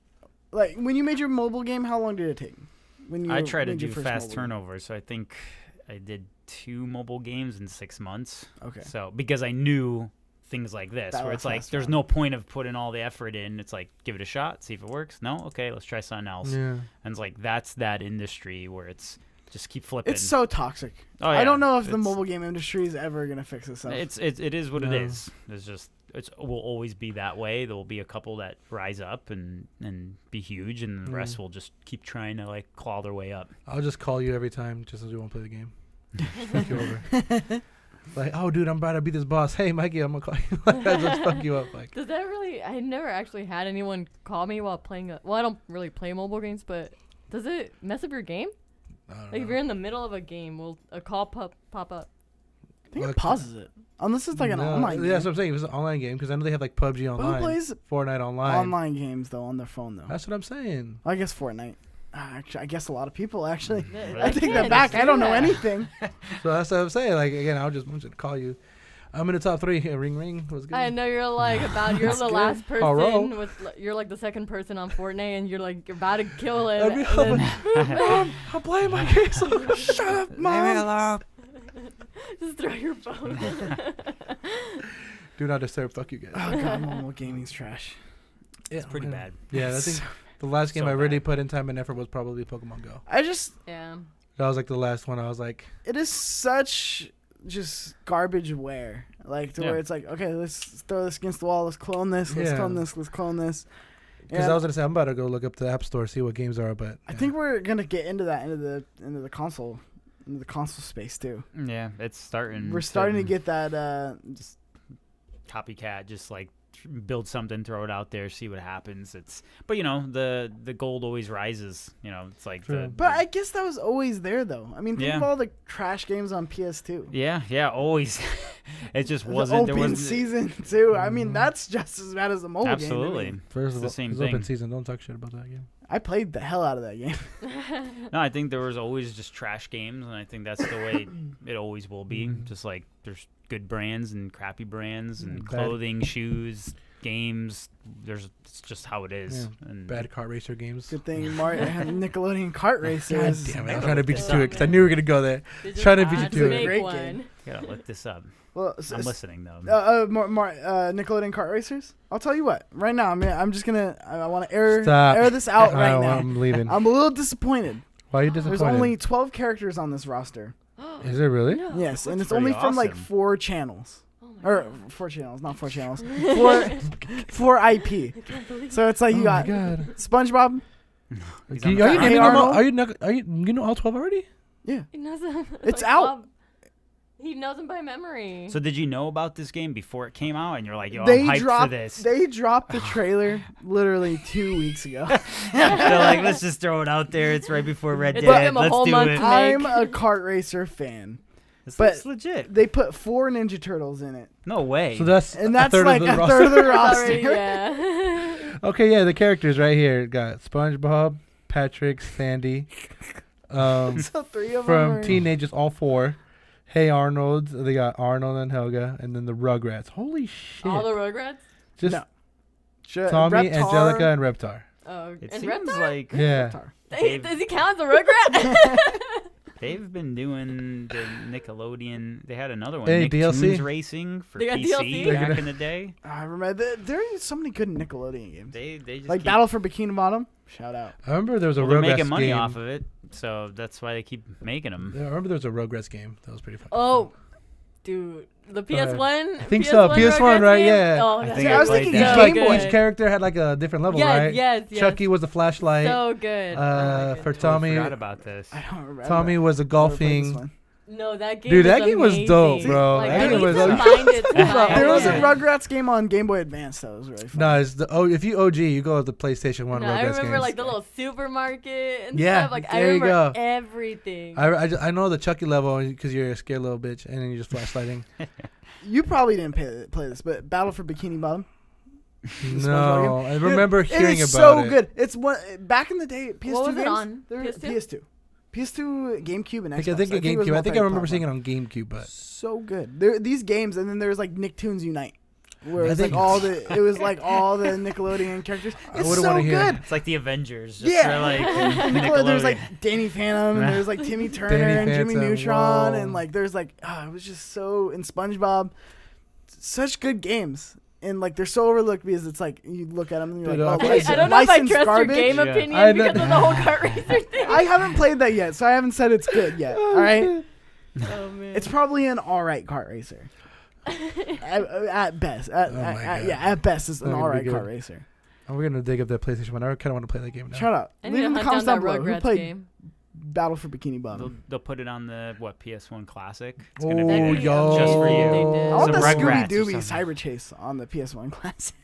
Like when you made your mobile game, how long did it take? I try to do fast turnover, so I think I did 2 mobile games in 6 months. Okay. So because I knew things like this, where it's like there's no point of putting all the effort in. It's like give it a shot, see if it works. No, okay, let's try something else. Yeah. And it's like that's that industry where it's just keep flipping. It's so toxic. Oh, yeah. I don't know if the mobile game industry is ever gonna fix itself. It is what it is. It's just it will always be that way. There will be a couple that rise up and be huge, and the rest will just keep trying to like claw their way up. I'll just call you every time just as we won't play the game. Fuck you over. Like, oh, dude, I'm about to beat this boss. Hey, Mikey, I'm gonna call you. Like, I just fuck you up. Like, does that really? I never actually had anyone call me while playing. Well, I don't really play mobile games, but does it mess up your game? I don't Like, know. if you're in the middle of a game, will a call pop up? think it pauses it. Unless it's like an online game. Yeah, that's what I'm saying. It was an online game because I know they have like PUBG Who online, plays Fortnite online. online games, though, on their phone, though? That's what I'm saying. I guess Fortnite. Actually, I guess a lot of people, actually. They I take can that back. do I don't know that. anything. So that's what I'm saying. Like, again, I'm just call you. I'm in the top 3. Ring, ring. What's good? I know you're like you're That's the good. last All right. person you're like the second person on Fortnite and you're like you're about to kill it. I'd be and then- Mom, I'm playing my game. So Shut up, Mom. Just throw your phone. Do not disturb. Fuck you guys. Oh, God, mobile gaming's trash. It's pretty bad. Yeah, I think the last game So I really bad. put in time and effort was probably Pokemon Go. I just, Yeah. That was like the last one. I was like, it is such just garbage ware. Like, to Yeah. where it's like, okay, let's throw this against the wall. Let's clone this. Let's Yeah. clone this. Let's clone this. because And I was gonna say I'm about to go look up the App Store, see what games are, but I think we're going to get into that, into the console space, too. Yeah, it's starting. We're starting to get that, just copycat, just like build something, throw it out there, see what happens. But the gold always rises. It's like True. but I guess that was always there, though. I mean, think Yeah. of all the trash games on PS2. yeah, always. It just The wasn't. There open was season, too. I mean, that's just as bad as the mobile game. to absolutely. me. first It's of the all, same it's thing. open season. Don't talk shit about that game. I played the hell out of that game. No, I think there was always just trash games, and I think that's the way it always will be. Just like there's good brands and crappy brands, and Bad- clothing, shoes, games. It's just how it is. Yeah, And Bad kart racer games. Good thing Mario had Nickelodeon Kart God Racers. damn it! I was Gotta trying to look beat you this to it up, because I knew we were gonna go there. Trying to beat you to it. Make Great one. game. gotta look this up. Well, I'm listening though. Nickelodeon Kart Racers. I'll tell you what. Right now, I'm just gonna. I want to air Stop. this out right now. I'm leaving. I'm a little disappointed. Why are you There's disappointed? only 12 characters on this roster. Is it really? No. Yes, and That's it's only pretty from like awesome. 4 channels. Oh my Or God. 4 channels, not 4 channels. 4 IP. Can't believe So it's like Oh you my got God. SpongeBob. He's Are on you the Hey, naming them all? Arnold. Are you know all 12 already? Yeah. he knows them. It's like, out. Bob. He knows them by memory. So did you know about this game before it came out? And you're like, yo, I'm hyped for this. They dropped the trailer literally 2 weeks ago. They're like, let's just throw it out there. It's right before Red It Dead. took them a Let's whole do month it. to I'm make. a kart racer fan. This but- looks legit. They put 4 Ninja Turtles in it, No way. So that's and that's a third like of the a roster. third of the It's roster. already- yeah. Okay, yeah, the characters right here got SpongeBob, Patrick, Sandy, So 3 of them from are Teenagers, all 4. Hey Arnold, they got Arnold and Helga, and then the Rugrats. Holy shit! All the Rugrats. Just No. Tommy, Reptar. Angelica, and Reptar. Oh, It and seems Reptar? like Yeah. Reptar. Does he count as a Rugrat? they've been doing the Nickelodeon. They had another one, Any DLC? Nicktoons Racing for They got PC DLC? They're back gonna- in the day. I remember there's so many good Nickelodeon games. They just Like keep, Battle for Bikini Bottom. Shout out. I remember there was a well, they're Rugrats making money game. off of it, so that's why they keep making them. Yeah, I remember there was a Rugrats game that was pretty fun. Oh, dude. The Go ahead. PS1? I think so, PS1, Rugrats right, game? yeah. Oh, I that's think I was played thinking that. Game Each, Boy. each character had like a different level, yes, right? yes. Chucky was the flashlight. So good. For Totally Tommy, forgot about this. I don't remember. Tommy was a Never played this golfing. one. No, that game Dude, is that game was dope, amazing. bro. Like, That I game need was to dope. find it There tonight. There was a Yeah. Rugrats game on Game Boy Advance that was really fun. No, it's if you OG, you go with the PlayStation 1 No, Rugrats I remember games. like the little supermarket and Yeah, stuff. Like I there you remember go. everything. I know the Chucky level because you're a scared little bitch and then you're just flashlighting. You probably didn't play this, but Battle for Bikini Bottom. No, I remember Dude, hearing it is about so it. good. It's one back in the day. PS2 What was it games, on? they were- PS2? PS2. GameCube, and I Xbox. think it GameCube. was I think I remember multi-platform. seeing it on GameCube, but So good. These games, and then there's like Nicktoons Unite, where I it's like think- it was like all the Nickelodeon characters. I It's wouldn't so wanna hear. good. It's like the Avengers. Just Yeah, for like There's like Nickelodeon. Danny Phantom, and there's like Timmy Turner Danny and Jimmy Phantom, Neutron, whoa. and like there's like it was just so in SpongeBob, such good games, and like they're so overlooked because it's like you look at them and you're Dude, like, I oh, think I don't know if I licensed trust garbage. your game Yeah. opinion I because know- of the whole kart racer thing. I haven't played that yet, so I haven't said it's good yet. All right, Oh man. it's probably an all right kart racer. at best, Oh my God. at best, it's an Not gonna all be right good. kart racer. we're gonna dig up that PlayStation 1. I kind of want to play that game now. Shut up. I Leave need in to the hunt comments down down that below. Who Rugrats played game. Battle for Bikini Bottom? They'll put it on the PS1 Classic. It's Oh, gonna That be could be yo. just for amazing you. if they did. I want the Some Rugrats Scooby or Dooby something. Cyber Chase on the PS1 Classic.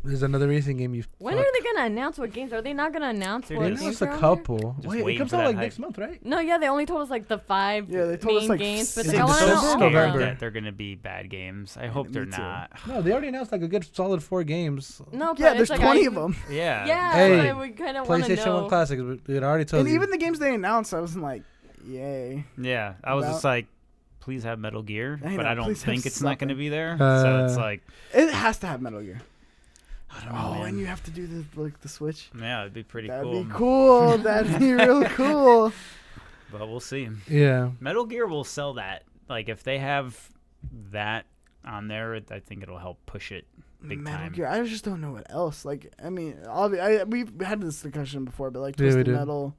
There's another racing game you. When are they gonna announce what games? Are they not gonna announce Dude, what they It's games just a are on couple. Just Wait, it waiting comes for out that like hype. next month, right? there? No, yeah, they only told us like the 5 Yeah, they told us, main like, games, but Is they it want to December? know all scared of November. them. that they're gonna be bad games. I hope me they're too. not. No, they already announced like a good solid 4 games. No, but Yeah, there's it's like 20 I, of them. Yeah. Yeah, Hey, so we kind of want to PlayStation 1 know. Classics, it already told And you. even the games they announced, I wasn't like, yay. Yeah. I was About- just like, please have Metal Gear, I but know, I don't please have think it's not gonna something. be there. So it's Uh, like, It has to have Metal Gear. I don't know. Oh, man. and you have to do the Switch. Yeah, it'd be pretty That'd cool. be cool. That'd be real cool. But we'll see. yeah. Metal Gear will sell that. Like if they have that on there, I think it'll help push it big Metal time. Gear. I just don't know what else. Like, I mean, we've had this discussion before, but like Yeah, we Twisted did. Metal,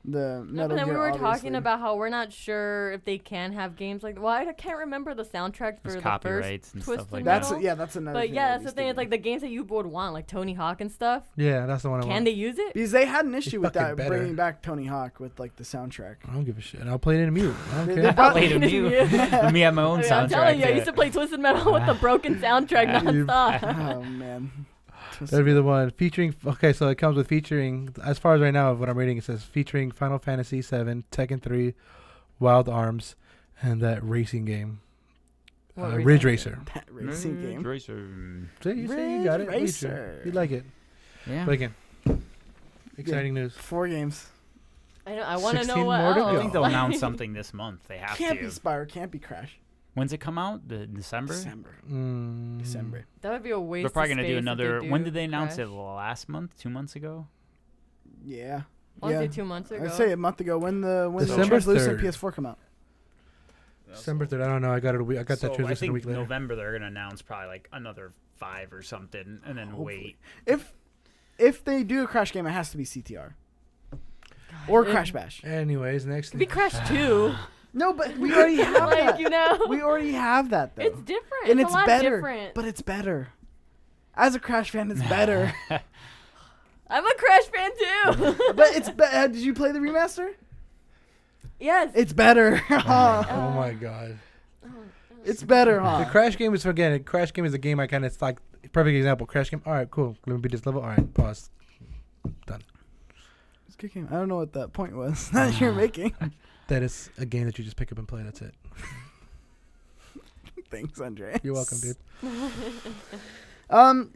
the No, Metal but then Gear. we were obviously. talking about how we're not sure if they can have games like. Well, I can't remember the soundtrack for There's the copyrights first and Twisted stuff like That's that. yeah, that's another. But thing yeah, that that's the he's thing. It's thinking. like the games that you would want, like Tony Hawk and stuff. Yeah, that's the one I Can want. they use it? Because they had an issue with fucking that, better. bringing back Tony Hawk with like the soundtrack. I don't give a shit. I'll play it in mute. I don't They- care. they brought- Played a Played mute. in mute. Let me have my own I mean, soundtrack. I'm telling you, I to- used to play Twisted Metal with the broken soundtrack nonstop. Oh man. That'd be the one featuring. Okay, so it comes with featuring. As far as right now, what I'm reading, it says featuring Final Fantasy VII, Tekken 3, Wild Arms, and that racing game, What Ridge racing Racer. That racing game. Racer. See, you say you got it. Ridge Look at you. Racer. You like it. Yeah. But again, exciting news. 4 games. I know. I want to 16 know what more to else. I go. think they'll announce something this month. They have Can't to. be Spire. Can't be Crash. When's it come out? December? December. Mm. December. That would be a waste. They're probably of gonna do space if they another. When do did they announce Crash. it? Last month? 2 months ago? Yeah. I want to Yeah. say 2 months ago. I'd say a month ago. When the December translucent 3rd. PS4 come out. December 3rd. I don't know. I got it. I got that So I transmission a think week later. November they're gonna announce probably like another 5 or something, and then Hopefully. wait. If they do a Crash game, it has to be CTR or it- Crash Bash. Anyways, next. Could be Crash 2. No, but we already have like, that. you know. We already have that though. It's different. and it's it's a lot better. different. But it's better. As a Crash fan, it's better. I'm a Crash fan too. But it's did you play the remaster? yes. It's better. Oh my god. It's better, huh? The Crash game is again. A Crash game is a game I kind of like. Perfect example. Crash game. All right, cool. Let me beat this level. All right, pause. Done. It's a good game. I don't know what that point was that you're making. That is a game that you just pick up and play. That's it. Thanks, Andre. You're welcome, dude.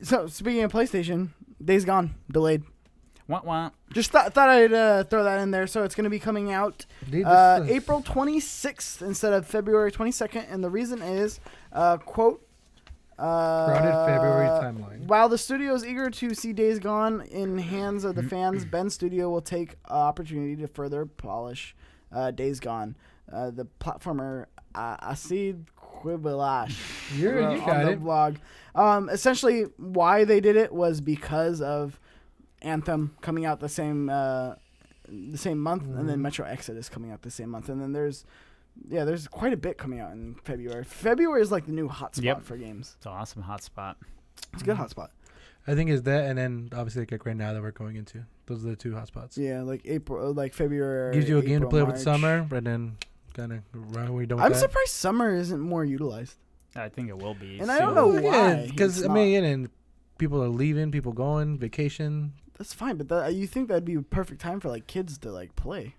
So speaking of PlayStation, Days Gone delayed. Wah, wah. Just thought I'd throw that in there. So it's going to be coming out Dude, this is- April 26th instead of February 22nd, and the reason is, quote. Crowded February timeline. While the studio is eager to see Days Gone in hands of the fans, Ben Studio will take opportunity to further polish Days Gone. The platformer Acid Quibilash You on got the it. blog. Essentially, why they did it was because of Anthem coming out the same month, and then Metro Exodus coming out the same month, and then there's quite a bit coming out in February. February is like the new hotspot Yep. for games. It's an awesome hotspot. It's a good hotspot. I think it's that, and then obviously like right now that we're going into. Those are the 2 hotspots. Yeah, like April, like February. Gives you a game to April, play over the March. summer, but then kind of right when we done with I'm that. surprised summer isn't more utilized. I think it will be. And I don't know soon. why. Because it's I mean, and people are leaving, people going vacation. That's fine, but you think that'd be a perfect time for like kids to like play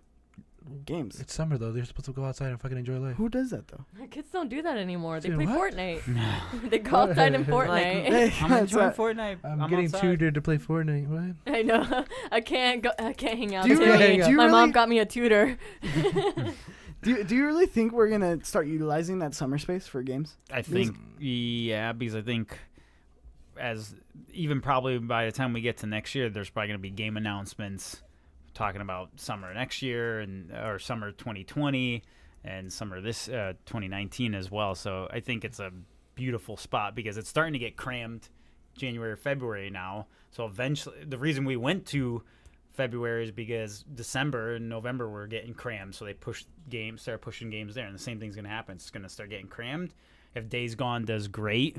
games? It's summer though; they're supposed to go outside and fucking enjoy life. Who does that though? Kids don't do that anymore. They Dude, play what? Fortnite. They go outside in Fortnite. Hey, I'm that's enjoying what- Fortnite. I'm getting outside. tutored to play Fortnite. What? I know. I can't go. I can't hang out. Do you today. really- do you My mom really- got me a tutor. Do you really think we're gonna start utilizing that summer space for games? I think, yeah, because I think as even probably by the time we get to next year, there's probably going to be game announcements talking about summer next year or summer 2020 and summer this 2019 as well. So I think it's a beautiful spot because it's starting to get crammed January or February now. So eventually, the reason we went to February is because December and November were getting crammed, so they started pushing games there, and the same thing's going to happen. It's going to start getting crammed. If Days Gone does great,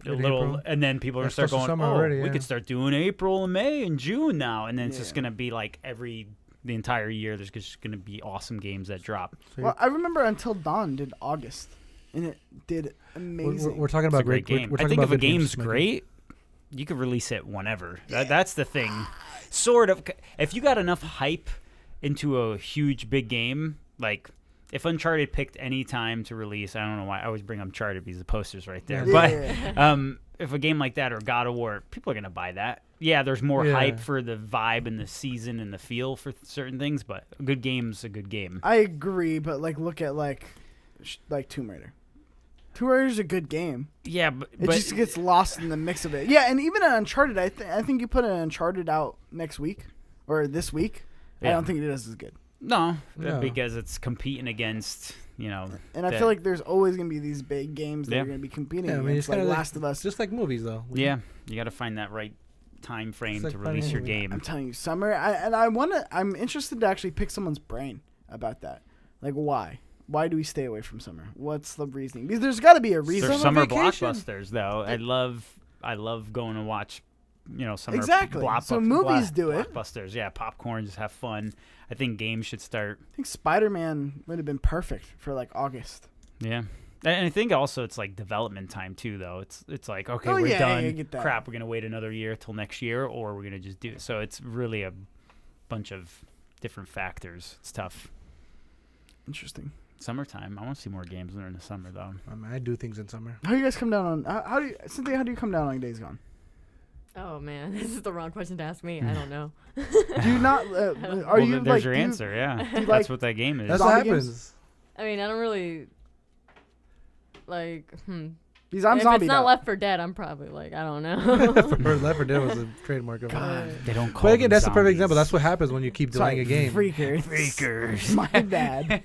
April. and then people are going to That's start close to going, summer already, we yeah. could start doing April and May and June now, and then it's just Yeah. going to be like the entire year. There's just going to be awesome games that drop. So Well, I remember Until Dawn did August, and it did amazing. we're talking It's about a great game. We're I talking think about if a good games game's to make it. great, you could release it whenever. That's the thing. Sort of. If you got enough hype into a huge, big game, like if Uncharted picked any time to release, I don't know why I always bring Uncharted because the poster's right there. Yeah. But if a game like that or God of War, people are going to buy that. Yeah, there's more hype for the vibe and the season and the feel for certain things, but a good game's a good game. I agree, but like look at like Tomb Raider. Tomb Raider's a good game. Yeah, but It just gets lost in the mix of it. Yeah, and even an Uncharted, I think you put an Uncharted out next week or this week. I don't think it is as good. No, because it's competing against, And I feel like there's always going to be these big games that are going to be competing against, it's like kinda Last of Us. Just like movies, though. Yeah, you got to find that right time frame to release your game. I'm telling you, summer. I'm interested to actually pick someone's brain about that. Like, why? Why do we stay away from summer? What's the reasoning? Because there's got to be a reason. There's summer vacation. blockbusters, though. I love going to watch, summer Exactly. So movies do it. Blockbusters, yeah, popcorn, just have fun. I think games should start. I think Spider-Man would have been perfect for like August. Yeah. And I think also it's like development time too, though. It's like, okay, we're done. I get that. Crap, we're going to wait another year till next year, or we're going to just do it. So it's really a bunch of different factors. It's tough. Interesting. Summertime. I want to see more games during the summer, though. I mean, I do things in summer. How do you guys come down on? Cynthia? How do you come down on Days Gone? Oh man, this is the wrong question to ask me. I don't know. Do you not? Are you there's like? your answer. Yeah, you that's like- what that game is. That's what Zombie happens. I mean, I don't really like. Because I'm if zombie. it's not Left 4 Dead, I'm probably like, I don't know. Left 4 Dead was a trademark of it. They don't call But again, them that's a perfect zombies. example. That's what happens when you keep delaying a game. Freakers. My bad.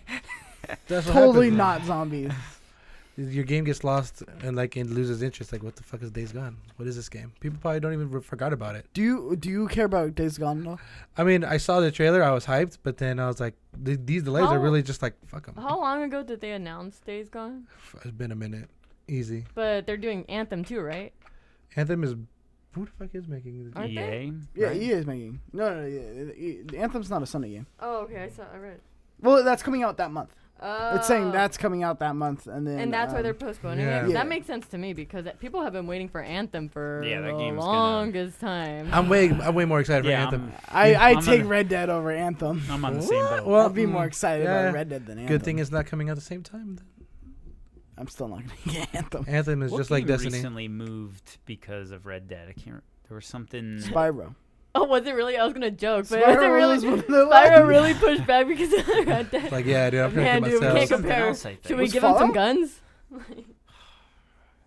That's what Totally happens, not zombies. Your game gets lost and it loses interest. Like, what the fuck is Days Gone? What is this game? People probably don't even forgot about it. Do you care about Days Gone at all? I mean, I saw the trailer. I was hyped, but then I was like, these delays are really just like, fuck them. How long ago did they announce Days Gone? It's been a minute. Easy. But they're doing Anthem too, right? Anthem is... Who the fuck is making Aren't this? they? EA. Yeah, right? EA is making. No. Anthem's not a Sunday game. Oh, okay. I read. Well, that's coming out that month. Oh. It's saying that's coming out that month, and then. And that's why they're postponing yeah. it. Yeah. That makes sense to me because people have been waiting for Anthem for Yeah, that the game's longest time. I'm way more excited for Yeah, Anthem. I I'm take gonna- Red Dead over Anthem. I'm on the same boat. Well, I'd be more excited yeah. about Red Dead than Anthem. Good thing it's not coming out at the same time. I'm still not gonna get Anthem. Anthem is What just like game Destiny. recently moved because of Red Dead? I can't. There was something. Spyro. Oh, was it really? I was gonna joke, but Spyro was it really? was one of the Spyro ones. really pushed back because of Red Dead. Like, yeah, dude, I'm trying Man, to dude, get we myself. can't Something compare. else, I think. Should we Was give him some Fallout? guns?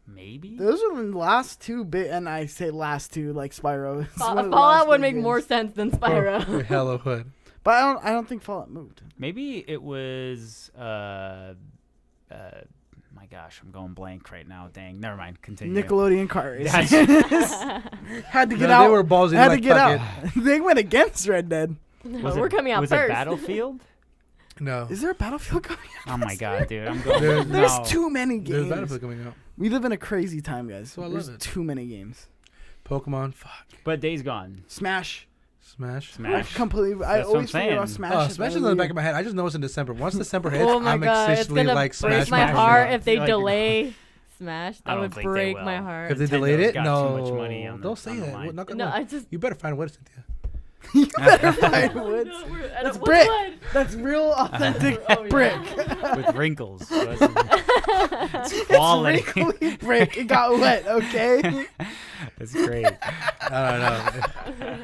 Maybe. Those are the last two and I say last two like Spyro. It's one of the last Fallout would big make games. more sense than Spyro. Hella would. But I don't think Fallout moved. Maybe it was. My gosh, I'm going blank right now. Dang. Never mind. Continue. Nickelodeon car racing. That's- Had to get No, out. they were ballsy. Had to Like, get fuck out. They went against Red Dead. No, Was we're it- coming out was first. it Battlefield? it. No. Is there a Battlefield coming out? Oh my god, dude! I'm going. There's no. too many There's games. Battlefield coming out. We live in a crazy time, guys. So I love There's it. too many games. Pokemon. Fuck. But Days Gone. Smash. Smash. Smash. Completely. I That's what I'm always forget about saying. Smash. Oh, at the Smash end is of in the the back year. of my head. I just know it's in December. Once December hits, Oh my I'm god, it's officially gonna like break Smash. my Smash. heart if they Like- delay Smash. I That don't would think they break will. my heart. If they Nintendo's delayed it, got no. too much money on the- Don't say on the that. line. What, not No, gonna- I just. You better find wood, Cynthia. You better find woods. No, That's what's brick. wood? That's real authentic Oh, yeah. brick. With wrinkles. So it's quality. It's wrinkly brick. It got wet. Okay. That's great. I don't know.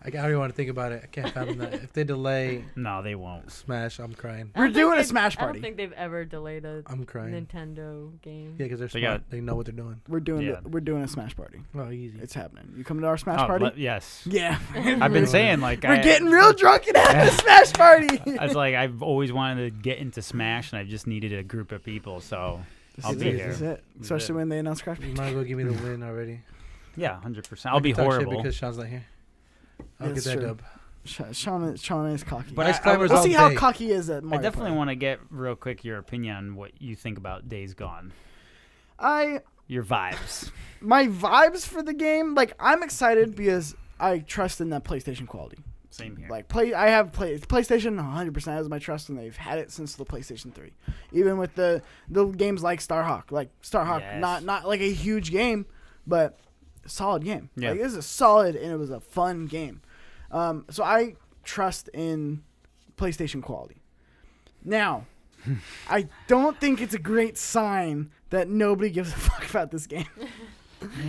I don't even want to think about it. I can't fathom that. If they delay No, they won't. Smash, I'm crying. I We're don't doing think a they've- Smash I party. don't think they've ever delayed a I'm crying. Nintendo game. Yeah, because they're They smart. got- They know what they're doing. We're doing. Yeah. We're doing a Smash party. Oh, easy. It's happening. You coming to our Smash Oh, party? yes. Yeah. I've been saying like We're getting real drunk and having a Smash party. It's like I've always wanted to get into Smash, and I just needed a group of people. So I'll be This here. is it. This is Especially it. when they announce Crash You Bandicoot. might as well give me the win already. Yeah, 100%. I I'll be can talk shit horrible. because Sean's not here. I'll That's get that true. dub. Sean is cocky. But Ice I- climbers we'll all see how day. cocky he is at I Mario definitely Party. want to get real quick your opinion on what you think about Days Gone. Your vibes. My vibes for the game, like I'm excited because I trust in that PlayStation quality. Same here. Like PlayStation 100% has my trust, and they've had it since the PlayStation 3. Even with the games like Starhawk, Yes. not like a huge game, but solid game. Yeah. Like, it was a solid and it was a fun game. So I trust in PlayStation quality. Now, I don't think it's a great sign that nobody gives a fuck about this game.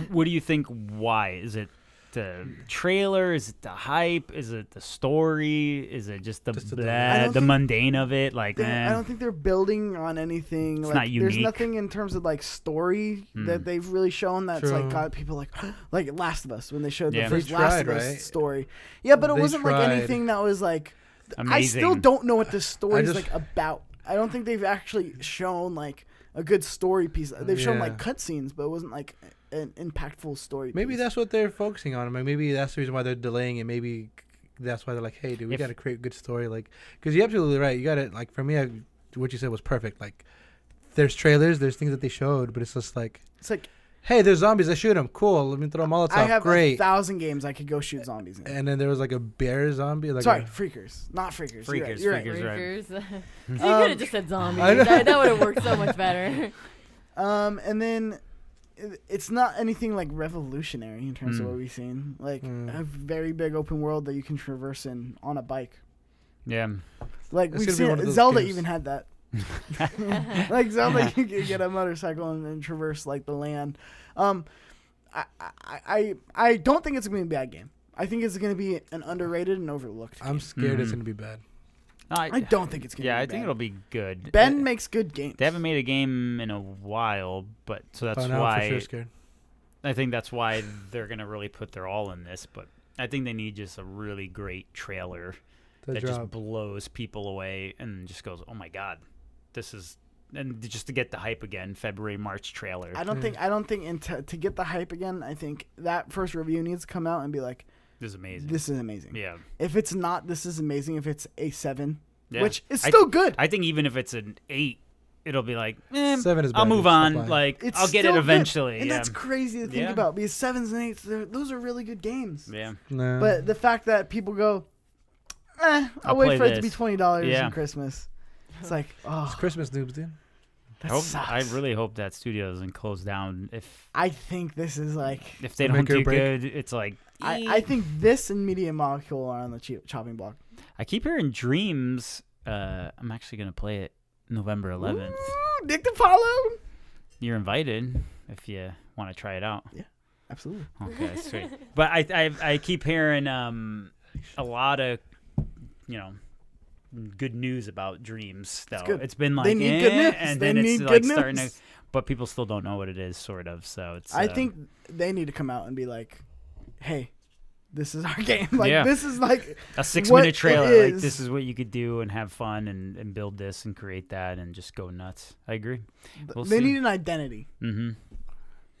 What do you think? Why? Is it the trailer? Is it the hype? Is it the story? Is it just the mundane of it? Like, I don't think they're building on anything. It's like, not unique. There's nothing in terms of like story that they've really shown that's like got people like Last of Us when they showed the first Last of Us story. Yeah, but it wasn't like anything that was like. Amazing. I still don't know what this story is like about. I don't think they've actually shown like a good story piece. They've shown like cutscenes, but it wasn't like an impactful story. Maybe that's what they're focusing on. Maybe that's the reason why they're delaying it. Maybe that's why they're like, hey, dude, we got to create a good story. Like, because you're absolutely right. You got to, like, for me, what you said was perfect. Like, there's trailers, there's things that they showed, but it's just like, hey, there's zombies. I shoot them. Cool. Let me throw Molotov. I have great. 1,000 games I could go shoot zombies in. And then there was like a bear zombie. Like freakers, not freakers. Freakers. You're right. Freakers. So you could have just said zombies. That would have worked so much better. And then it's not anything like revolutionary in terms of what we've seen. Like a very big open world that you can traverse in on a bike. Yeah. Like we've seen Zelda even had that. Like Zelda, you can get a motorcycle and traverse like the land. I don't think it's gonna be a bad game. I think it's gonna be an underrated and overlooked game. I'm scared it's gonna be bad. I don't think it's gonna be bad. I think it'll be good. Ben makes good games. They haven't made a game in a while, but so that's now why I'm for sure scared. I think that's why they're gonna really put their all in this. But I think they need just a really great trailer that just blows people away and just goes, "Oh my god, this is." And just to get the hype again, February, March trailer. I don't think to get the hype again, I think that first review needs to come out and be like, "This is amazing." This is amazing. Yeah. If it's not, this is amazing. If it's a 7, which is still good. I think even if it's an 8, it'll be like, 7 is bad. I'll move on. Like, I'll get it eventually. And that's crazy to think about because 7s and 8s, those are really good games. Yeah. No. But the fact that people go, I'll wait for it to be $20 in Christmas. It's like, it's Christmas noobs, dude. I really hope that studio doesn't close down. I think this is like, if they don't do good, it's like, I think this and Media Molecule are on the chopping block. I keep hearing Dreams. I'm actually gonna play it November 11th. Ooh, Nick Depalo. You're invited if you want to try it out. Yeah, absolutely. Okay, sweet. But I keep hearing a lot of good news about Dreams though. It's been like they need good news. And then it's like starting to, but people still don't know what it is, sort of. So it's. I think they need to come out and be like, "Hey, this is our game. Like this is like a 6-minute trailer. Like this is what you could do and have fun and build this and create that and just go nuts." I agree. They need an identity. Mm-hmm.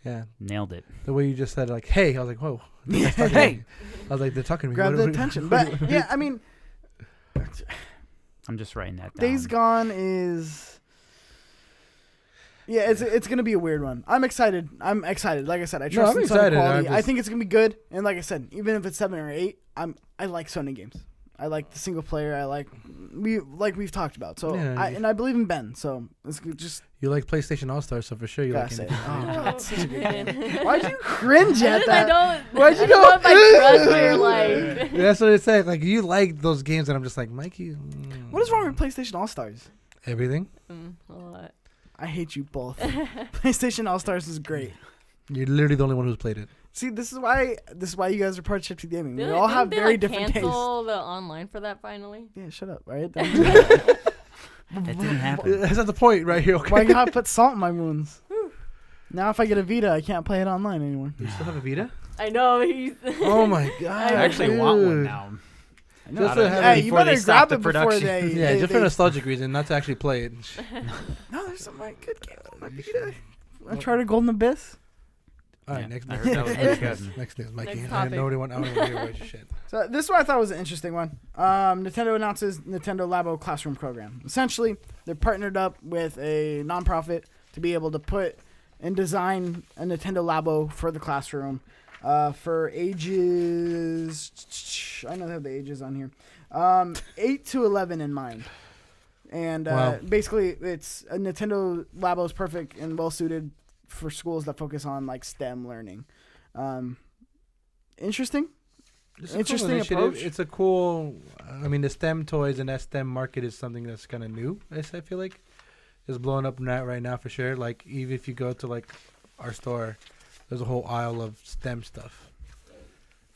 Yeah, nailed it. The way you just said, like, "Hey," I was like, "Whoa!" Hey, I was like, "They're talking to me." Grab the attention, but yeah, I mean. I'm just writing that down. Days Gone is... Yeah, it's going to be a weird one. I'm excited. Like I said, I trust in Sony quality. I think it's going to be good. And like I said, even if it's 7 or 8, I like Sony games. I like the single player. We've talked about. So I believe in Ben. So it's just... You like PlayStation All-Stars, so for sure you like it. Oh, that's such a good game. Why'd you cringe at that? Why'd you go? Like, that's what it's saying. Like, you like those games, and I'm just like, Mikey. What is wrong with PlayStation All-Stars? Everything. A lot. I hate you both. PlayStation All-Stars is great. You're literally the only one who's played it. See, this is why you guys are part of Chipsy Gaming. We all have very different tastes. Cancel the online for that finally? Yeah, shut up, right? That didn't happen. That's not the point right here. Okay. Why gotta put salt in my wounds? Now if I get a Vita, I can't play it online anymore. You still have a Vita? I know. Oh my god! I actually want one now. Just hey, you better grab it before they. Yeah, just for nostalgic reason, not to actually play it. No, there's some good games on my Vita. I tried a Golden Abyss. All right, next news. Next news, Mikey. I don't want to hear about your shit. So this one I thought was an interesting one. Nintendo announces Nintendo Labo Classroom Program. Essentially, they're partnered up with a nonprofit to be able to put and design a Nintendo Labo for the classroom for ages. I know they have the ages on here. 8 to 11 in mind. And basically, it's a Nintendo Labo is perfect and well suited for schools that focus on like STEM learning. Interesting. It's a cool Interesting initiative. approach. It's a cool. I mean, the STEM toys and that STEM market is something that's kind of new. I feel like it's blowing up right now for sure. Like even if you go to like our store, there's a whole aisle of STEM stuff.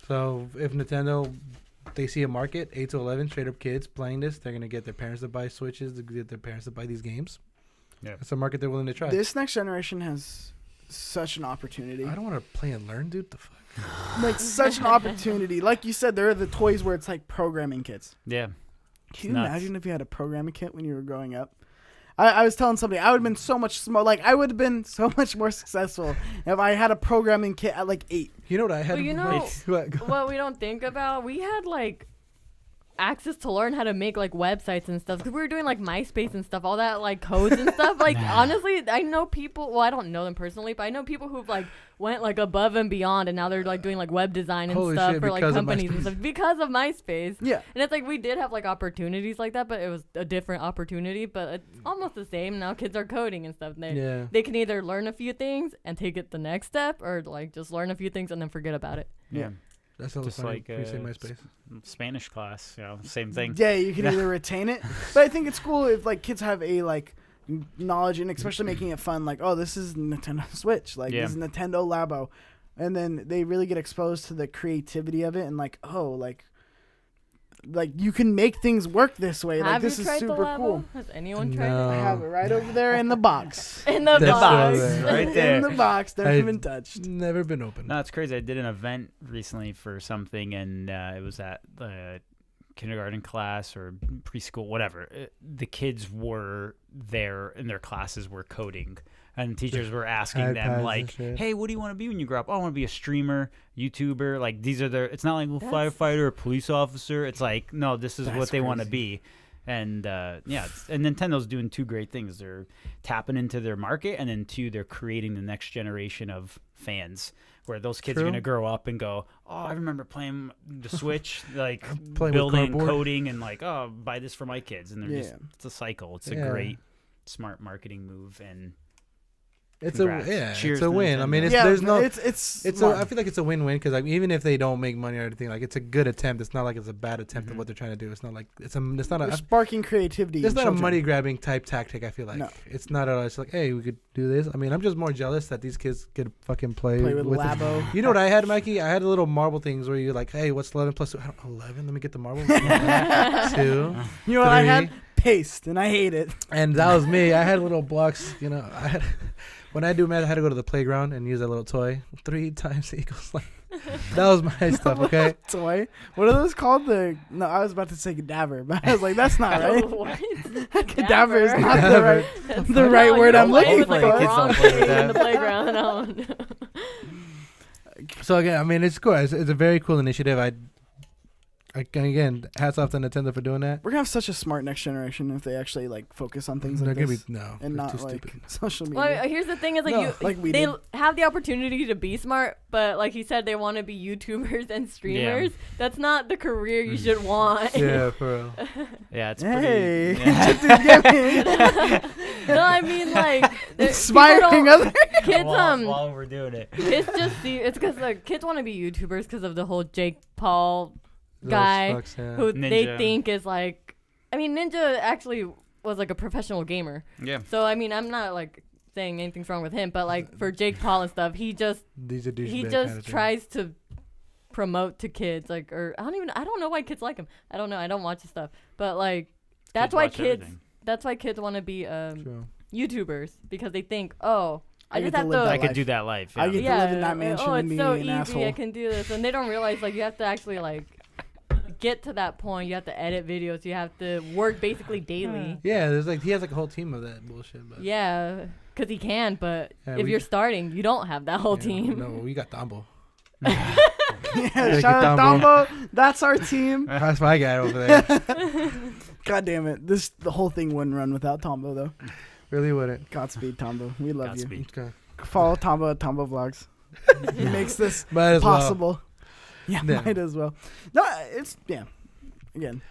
So if Nintendo, they see a market 8 to 11 straight up kids playing this, they're gonna get their parents to buy Switches, to get their parents to buy these games. Yeah, it's a market they're willing to try. This next generation has such an opportunity. I don't want to play and learn, dude. The fuck. Like such an opportunity. Like you said, there are the toys where it's like programming kits. Yeah. Can you imagine if you had a programming kit when you were growing up? I was telling somebody I would have been so much smart. Like I would have been so much more successful if I had a programming kit at like 8. You know what I had? Well, you know what we don't think about? We had like access to learn how to make like websites and stuff because we were doing like MySpace and stuff, all that like codes and stuff. Like honestly, I know people. Well, I don't know them personally, but I know people who've like went like above and beyond, and now they're like doing like web design and Holy stuff shit, for because like of companies and MySpace. stuff because of MySpace. Yeah. And it's like we did have like opportunities like that, but it was a different opportunity. But it's almost the same. Now kids are coding and stuff. And they can either learn a few things and take it the next step, or like just learn a few things and then forget about it. Yeah. That's all Just funny. like When you say MySpace. Spanish class, same thing. Yeah, you can either retain it, but I think it's cool if like kids have a like knowledge and especially making it fun. Like, oh, this is Nintendo Switch, like this is Nintendo Labo, and then they really get exposed to the creativity of it and like, oh, like you can make things work this way. Like this is super cool. Has anyone tried I it? have it right over there in the box. In the That's box. Right there. In the box, never been touched. Never been open. No, it's crazy. I did an event recently for something, and it was at the kindergarten class or preschool, whatever. The kids were there, and their classes were coding. And teachers were asking them, like, hey, what do you want to be when you grow up? Oh, I want to be a streamer, YouTuber. Like, these are it's not like a firefighter or police officer. It's like, no, this is what they want to be. And, and Nintendo's doing two great things. They're tapping into their market, and then two, they're creating the next generation of fans where those kids are going to grow up and go, oh, I remember playing the Switch, like building, coding, and like, oh, buy this for my kids. And they're it's a cycle. It's a great, smart marketing move. And it's congrats. it's a win. Nintendo. I mean, I feel like it's a win-win because like even if they don't make money or anything, like it's a good attempt. It's not like it's a bad attempt at what they're trying to do. It's not like it's not a sparking creativity. It's not a money grabbing type tactic. I feel like it's not it's like, hey, we could do this. I mean, I'm just more jealous that these kids could fucking play with Labo. You know what I had, Mikey? I had little marble things where you're like, hey, what's 11 plus 2? 11. Let me get the marble. 2. You know what I had? Paste, and I hate it. And that was me. I had little blocks. You know, I had. When I do math, I had to go to the playground and use that little toy. 3 times equals like. That was my stuff, okay? Toy? What are those called? No, I was about to say cadaver, but I was like, that's not right. What? Cadaver is not the right word I'm looking for. In the playground. No. So again, I mean, it's cool. It's a very cool initiative. Again, hats off to Nintendo for doing that. We're gonna have such a smart next generation if they actually like focus on things like this. And not too like stupid. social media. Well, here's the thing: is like they have the opportunity to be smart, but like he said, they want to be YouTubers and streamers. Yeah. That's not the career you should want. Yeah, for real. Yeah, it's pretty. No, I mean like inspiring other kids. While we're doing it, it's because like kids want to be YouTubers because of the whole Jake Paul guy who Ninja. They think is like, I mean, Ninja actually was like a professional gamer. Yeah. So I mean, I'm not like saying anything's wrong with him, but like for Jake Paul and stuff, he just tries to promote to kids, like, or I don't know why kids like him. I don't know. I don't watch his stuff, but like that's why kids want to be YouTubers because they think, oh, I could do that life. Yeah. I get to live in that mansion and it's so be an easy. asshole. I can do this, and they don't realize like you have to actually like get to that point. You have to edit videos. You have to work basically daily. Yeah, there's like he has like a whole team of that bullshit. But yeah, because he can. But if you're starting, you don't have that whole team. No, we got Tambo. Shout out Tambo. That's our team. That's my guy over there. God damn it! The whole thing wouldn't run without Tambo though. Really wouldn't. Godspeed, Tambo. We love you. Okay. Follow Tambo at Tambo Vlogs. He makes this possible. Well. Yeah, might as well. No, it's again.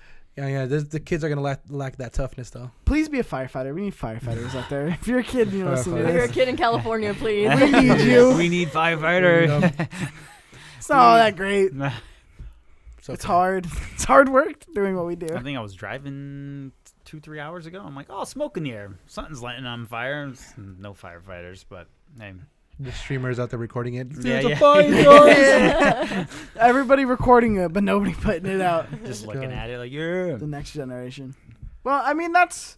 Yeah. The kids are gonna lack that toughness though. Please be a firefighter. We need firefighters out there. If you're a kid, you know, listening to If you're a this, kid in California, please. we need you. We need firefighters. It's not all that great. So It's hard. It's hard work doing what we do. I think I was driving 2-3 hours ago. I'm like, oh, smoke in the air. Something's lighting on fire. No firefighters, but hey. The streamers out there recording it. Yeah, There's a yeah. fire, guys. Everybody recording it, but nobody putting it out. Just looking at it like, yeah. The next generation. Well, I mean, that's.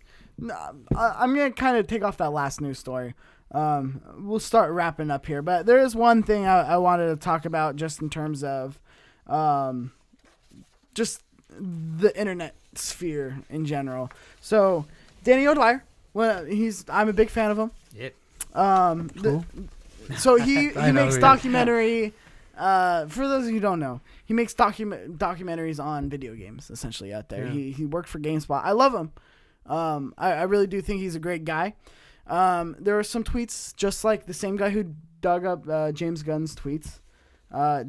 I'm going to kind of take off that last news story. We'll start wrapping up here. But there is one thing I wanted to talk about just in terms of just the internet sphere in general. So, Danny O'Dwyer, well, I'm a big fan of him. Yep. Cool. So he I know makes who he is. documentary. For those of you who don't know, he makes documentaries on video games essentially out there. Yeah. He worked for GameSpot. I love him. I really do think he's a great guy. There are some tweets just like the same guy who dug up James Gunn's tweets.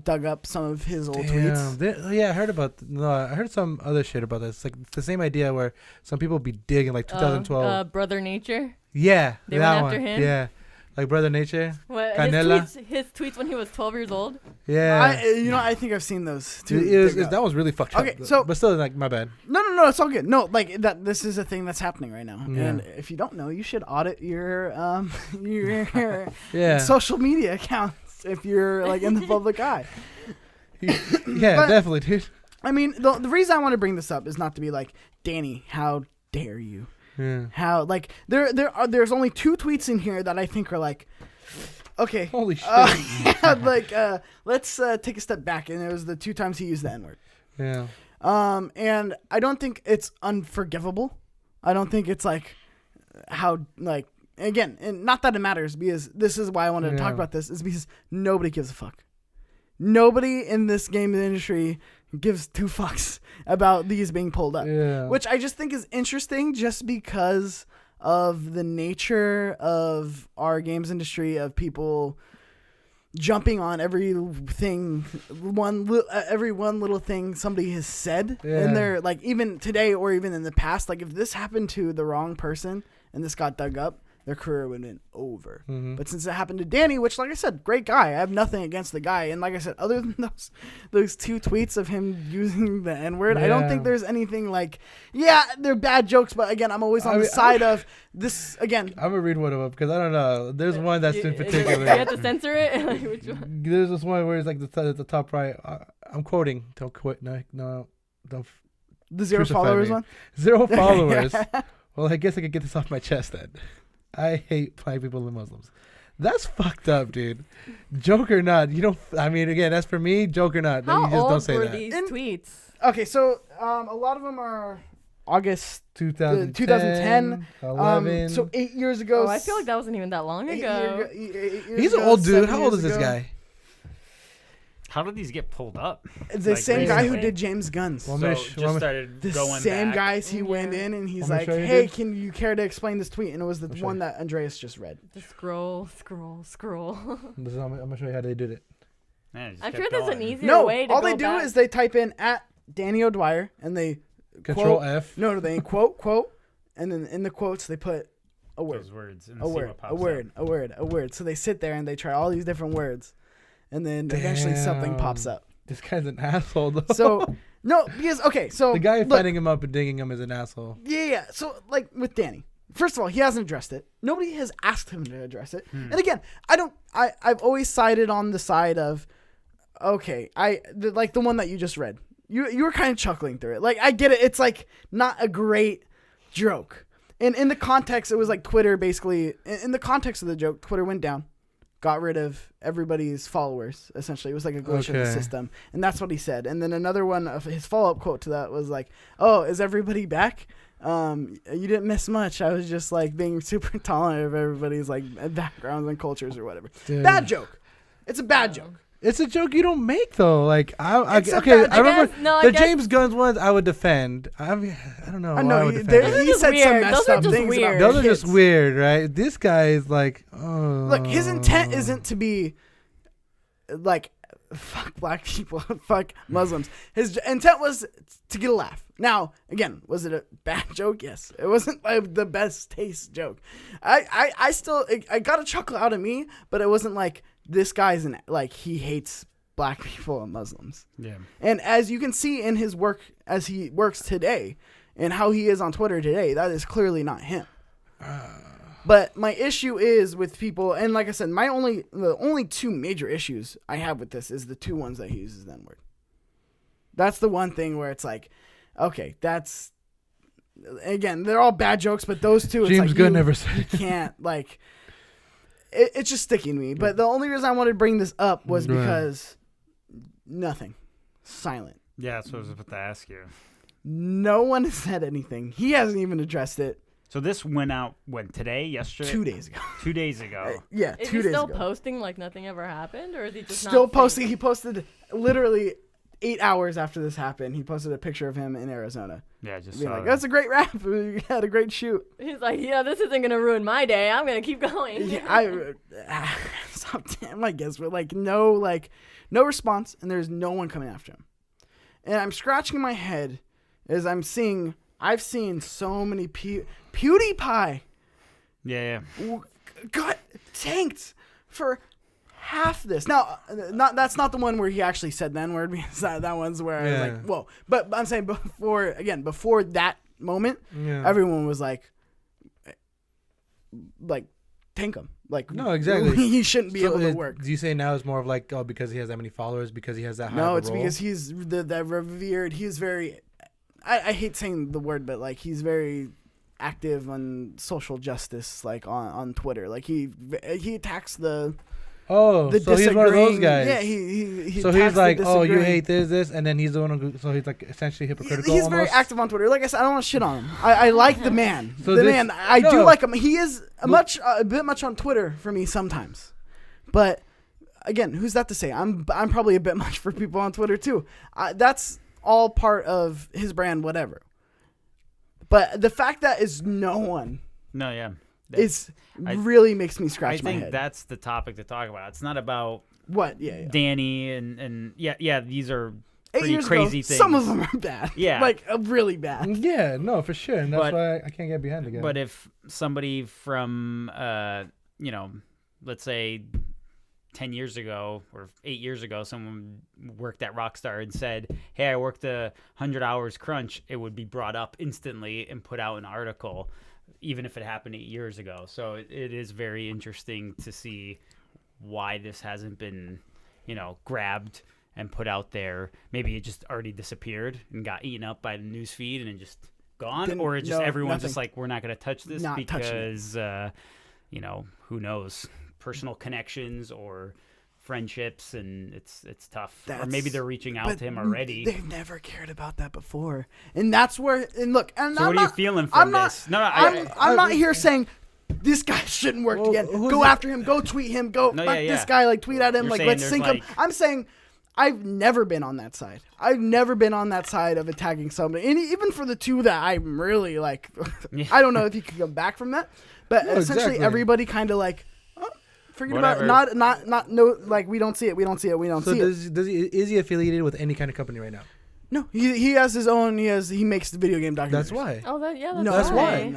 Dug up some of his old tweets. Yeah, I heard about. I heard some other shit about this. Like it's the same idea where some people be digging like 2012. Brother Nature. Yeah, They that went after one. him? Yeah, like Brother Nature. What, Canela. his tweets when he was 12 years old. Yeah, I think I've seen those too. that was really fucked up. Okay, so- but still, like my bad. No, it's all good. No, like that. This is a thing that's happening right now, Yeah. and if you don't know, you should audit your Yeah, social media accounts if you're like in the public eye. yeah, But- definitely, dude. I mean, the reason I want to bring this up is not to be like, Danny, how dare you? Yeah. How like there's only 2 tweets in here that I think are like, okay, Holy shit. like let's take a step back, and it was the 2 times he used the N-word. Yeah. And I don't think it's unforgivable. I don't think it's like how like again, and not that it matters because this is why I wanted to talk about this is because nobody gives a fuck. Nobody in this game industry gives 2 fucks about these being pulled up. Yeah. Which I just think is interesting just because of the nature of our games industry of people jumping on everything, every one little thing somebody has said. And they're like, even today or even in the past, like if this happened to the wrong person and this got dug up, their career would have been over. Mm-hmm. But since it happened to Danny, which, like I said, great guy. I have nothing against the guy. And like I said, other than those 2 tweets of him using the N-word, I don't think there's anything like, yeah, they're bad jokes. But again, I'm always on the side of this. Again, I'm going to read one of them because I don't know. There's one that's in particular. You have to censor it? Like, which one? There's this one where it's like the top right. I'm quoting. Don't quit. No, don't. the 0 crucify followers me. one. 0 followers. Well, I guess I could get this off my chest then. I hate black people and Muslims. That's fucked up, dude. Joke or not, you don't. I mean, again, that's for me. Joke or not, How you just old don't say were that. these tweets? Okay, so a lot of them are August 2010, 2010. 11. So 8 years ago. Oh, I feel like that wasn't even that long ago. 8 years He's an ago, old dude. 7 How old years is this ago. guy? How did these get pulled up? The Like, same guy who recently? did James Gunn's. Well, So I'm just gonna sh- started The going same back. guys he Yeah. went in and he's Want me to like, show you, hey, dude? can you care to explain this tweet? And it was the I'll show one you. that Andreas just read. Just scroll. I'm gonna show you how they did it. Man, it just I'm kept sure there's an going. easier No, way to all go they do back. is they type in at Danny O'Dwyer and they Control quote, F. No, they quote, and then in the quotes they put a word. Those words and A see word, what pops a word, up. a word, a word. So they sit there and they try all these different words, and then eventually something pops Damn. up. This guy's an asshole, though. So no, because okay, so the guy look, fighting him up and digging him is an asshole. yeah. So like with Danny, first of all, he hasn't addressed it. Nobody has asked him to address it. And again, I've always sided on the side of, okay, like the one that you just read. You were kind of chuckling through it. Like I get it. It's like not a great joke. And in the context, it was like Twitter basically. In the context of the joke, Twitter went down, got rid of everybody's followers. Essentially, it was like a glitch in the Okay. system, and that's what he said. And then another one of his follow-up quote to that was like, "Oh, is everybody back? You didn't miss much. I was just like being super tolerant of everybody's like backgrounds and cultures or whatever." Dude. Bad joke. It's a bad joke. It's a joke you don't make though. Like It's a okay, bad- I remember I the guess- James Gunn's ones I would defend. I mean, I don't know. I why know I would he, defend Those it. are he just said some weird. messed Those are up just things weird. about Those are just kids. weird, right? This guy is like, oh. Look, his intent isn't to be like fuck black people, fuck Muslims. His intent was to get a laugh. Now, again, was it a bad joke? Yes. It wasn't like the best taste joke. I still got a chuckle out of me, but it wasn't like this guy's like he hates black people and Muslims. Yeah. And as you can see in his work as he works today and how he is on Twitter today, that is clearly not him. But my issue is with people, and like I said, the only two major issues I have with this is the two ones that he uses the N-word. That's the one thing where it's like, okay, that's, again, they're all bad jokes, but those two, it's James like Gunn never said you can't, like, it's just sticking to me. But the only reason I wanted to bring this up was because nothing. Silent. Yeah, that's what I was about to ask you. No one has said anything. He hasn't even addressed it. So this went out, today, yesterday? 2 days ago. 2 days ago. Yeah, is 2 he days still ago. posting like nothing ever happened, or is he just Still not posting? saying- He posted literally 8 hours after this happened. He posted a picture of him in Arizona. Yeah, just Being saw like, that. that's a great rap. You had a great shoot. He's like, yeah, this isn't gonna ruin my day. I'm gonna keep going. Yeah, I guess, but no response, and there's no one coming after him. And I'm scratching my head as I've seen so many PewDiePie Yeah. got tanked for half this. Now, that's not the one where he actually said the N-word, because that one's where I was like, whoa. But I'm saying before that moment, everyone was like, tank him. Like, no, exactly. He shouldn't be able to work. Do you say now it's more of like, oh, because he has that many followers, because he has that high No, of a it's role? because he's that revered. He's very, I hate saying the word, but like he's very active on social justice, like on Twitter. Like he attacks the so he's one of those guys. Yeah, he so he's like, oh, you hate this, and then he's the one who, so he's like essentially hypocritical. He's almost. very active on Twitter. Like I said, I don't want to shit on him. I like the man. So I do like him. He is a bit much on Twitter for me sometimes, but again, who's that to say? I'm probably a bit much for people on Twitter too. That's all part of his brand, whatever. But the fact that is no one. No, yeah. Really makes me scratch my head. I think that's the topic to talk about. It's not about what, yeah. Danny and these are 8 pretty years crazy ago, things. some of them are bad. Yeah. Like really bad. Yeah, no, for sure. And that's why I can't get behind the guy. But if somebody from, let's say 10 years ago or 8 years ago, someone worked at Rockstar and said, hey, I worked 100 hours crunch, it would be brought up instantly and put out an article, even if it happened 8 years ago. So it is very interesting to see why this hasn't been, grabbed and put out there. Maybe it just already disappeared and got eaten up by the news feed and then just gone, or it just everyone's just like, we're not going to touch this because, who knows, personal connections or friendships, and it's tough. Or maybe they're reaching out to him already. They've never cared about that before, and that's where. And look, and so what are you feeling from this? I'm not here saying this guy shouldn't work again. Go after him. Go tweet him. Go this guy. Like tweet at him. You're let's sink him. I'm saying I've never been on that side. I've never been on that side of attacking somebody, and even for the two that I'm really like, I don't know if you could come back from that, but essentially everybody kind of like. Forget Whatever. about it. Not no, like we don't see it. So is he affiliated with any kind of company right now? No, he has his own. He makes the video game documentaries. That's why. Oh, that's why.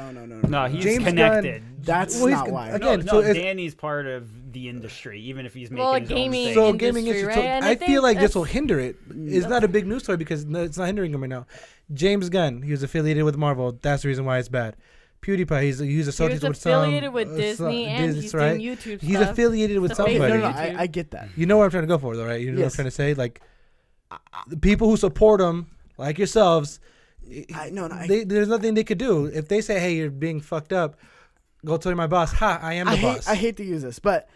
No, he's James connected. Gunn, that's not why. Again, Danny's part of the industry, even if he's making his gaming own thing. So gaming industry, industry. right? So I feel like this will hinder it. It's not a big news story because it's not hindering him right now. James Gunn, he was affiliated with Marvel. That's the reason why it's bad. PewDiePie, he's associated with affiliated with Disney and he's doing YouTube He's stuff. affiliated with somebody. No, I get that. You know what I'm trying to go for, though, right? You know what I'm trying to say? Like, the people who support him, like yourselves, there's nothing they could do. If they say, hey, you're being fucked up, go tell my boss, I am the boss. I hate to use this, but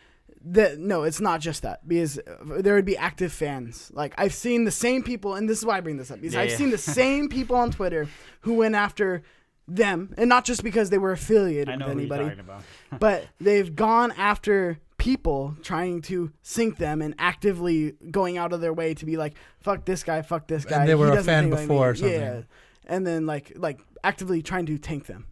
no, it's not just that, because there would be active fans. Like, I've seen the same people, and this is why I bring this up, because I've seen the same people on Twitter who went after them, and not just because they were affiliated with anybody, but they've gone after people trying to sink them and actively going out of their way to be like, fuck this guy. And they were a fan before or something. Yeah, and then like actively trying to tank them.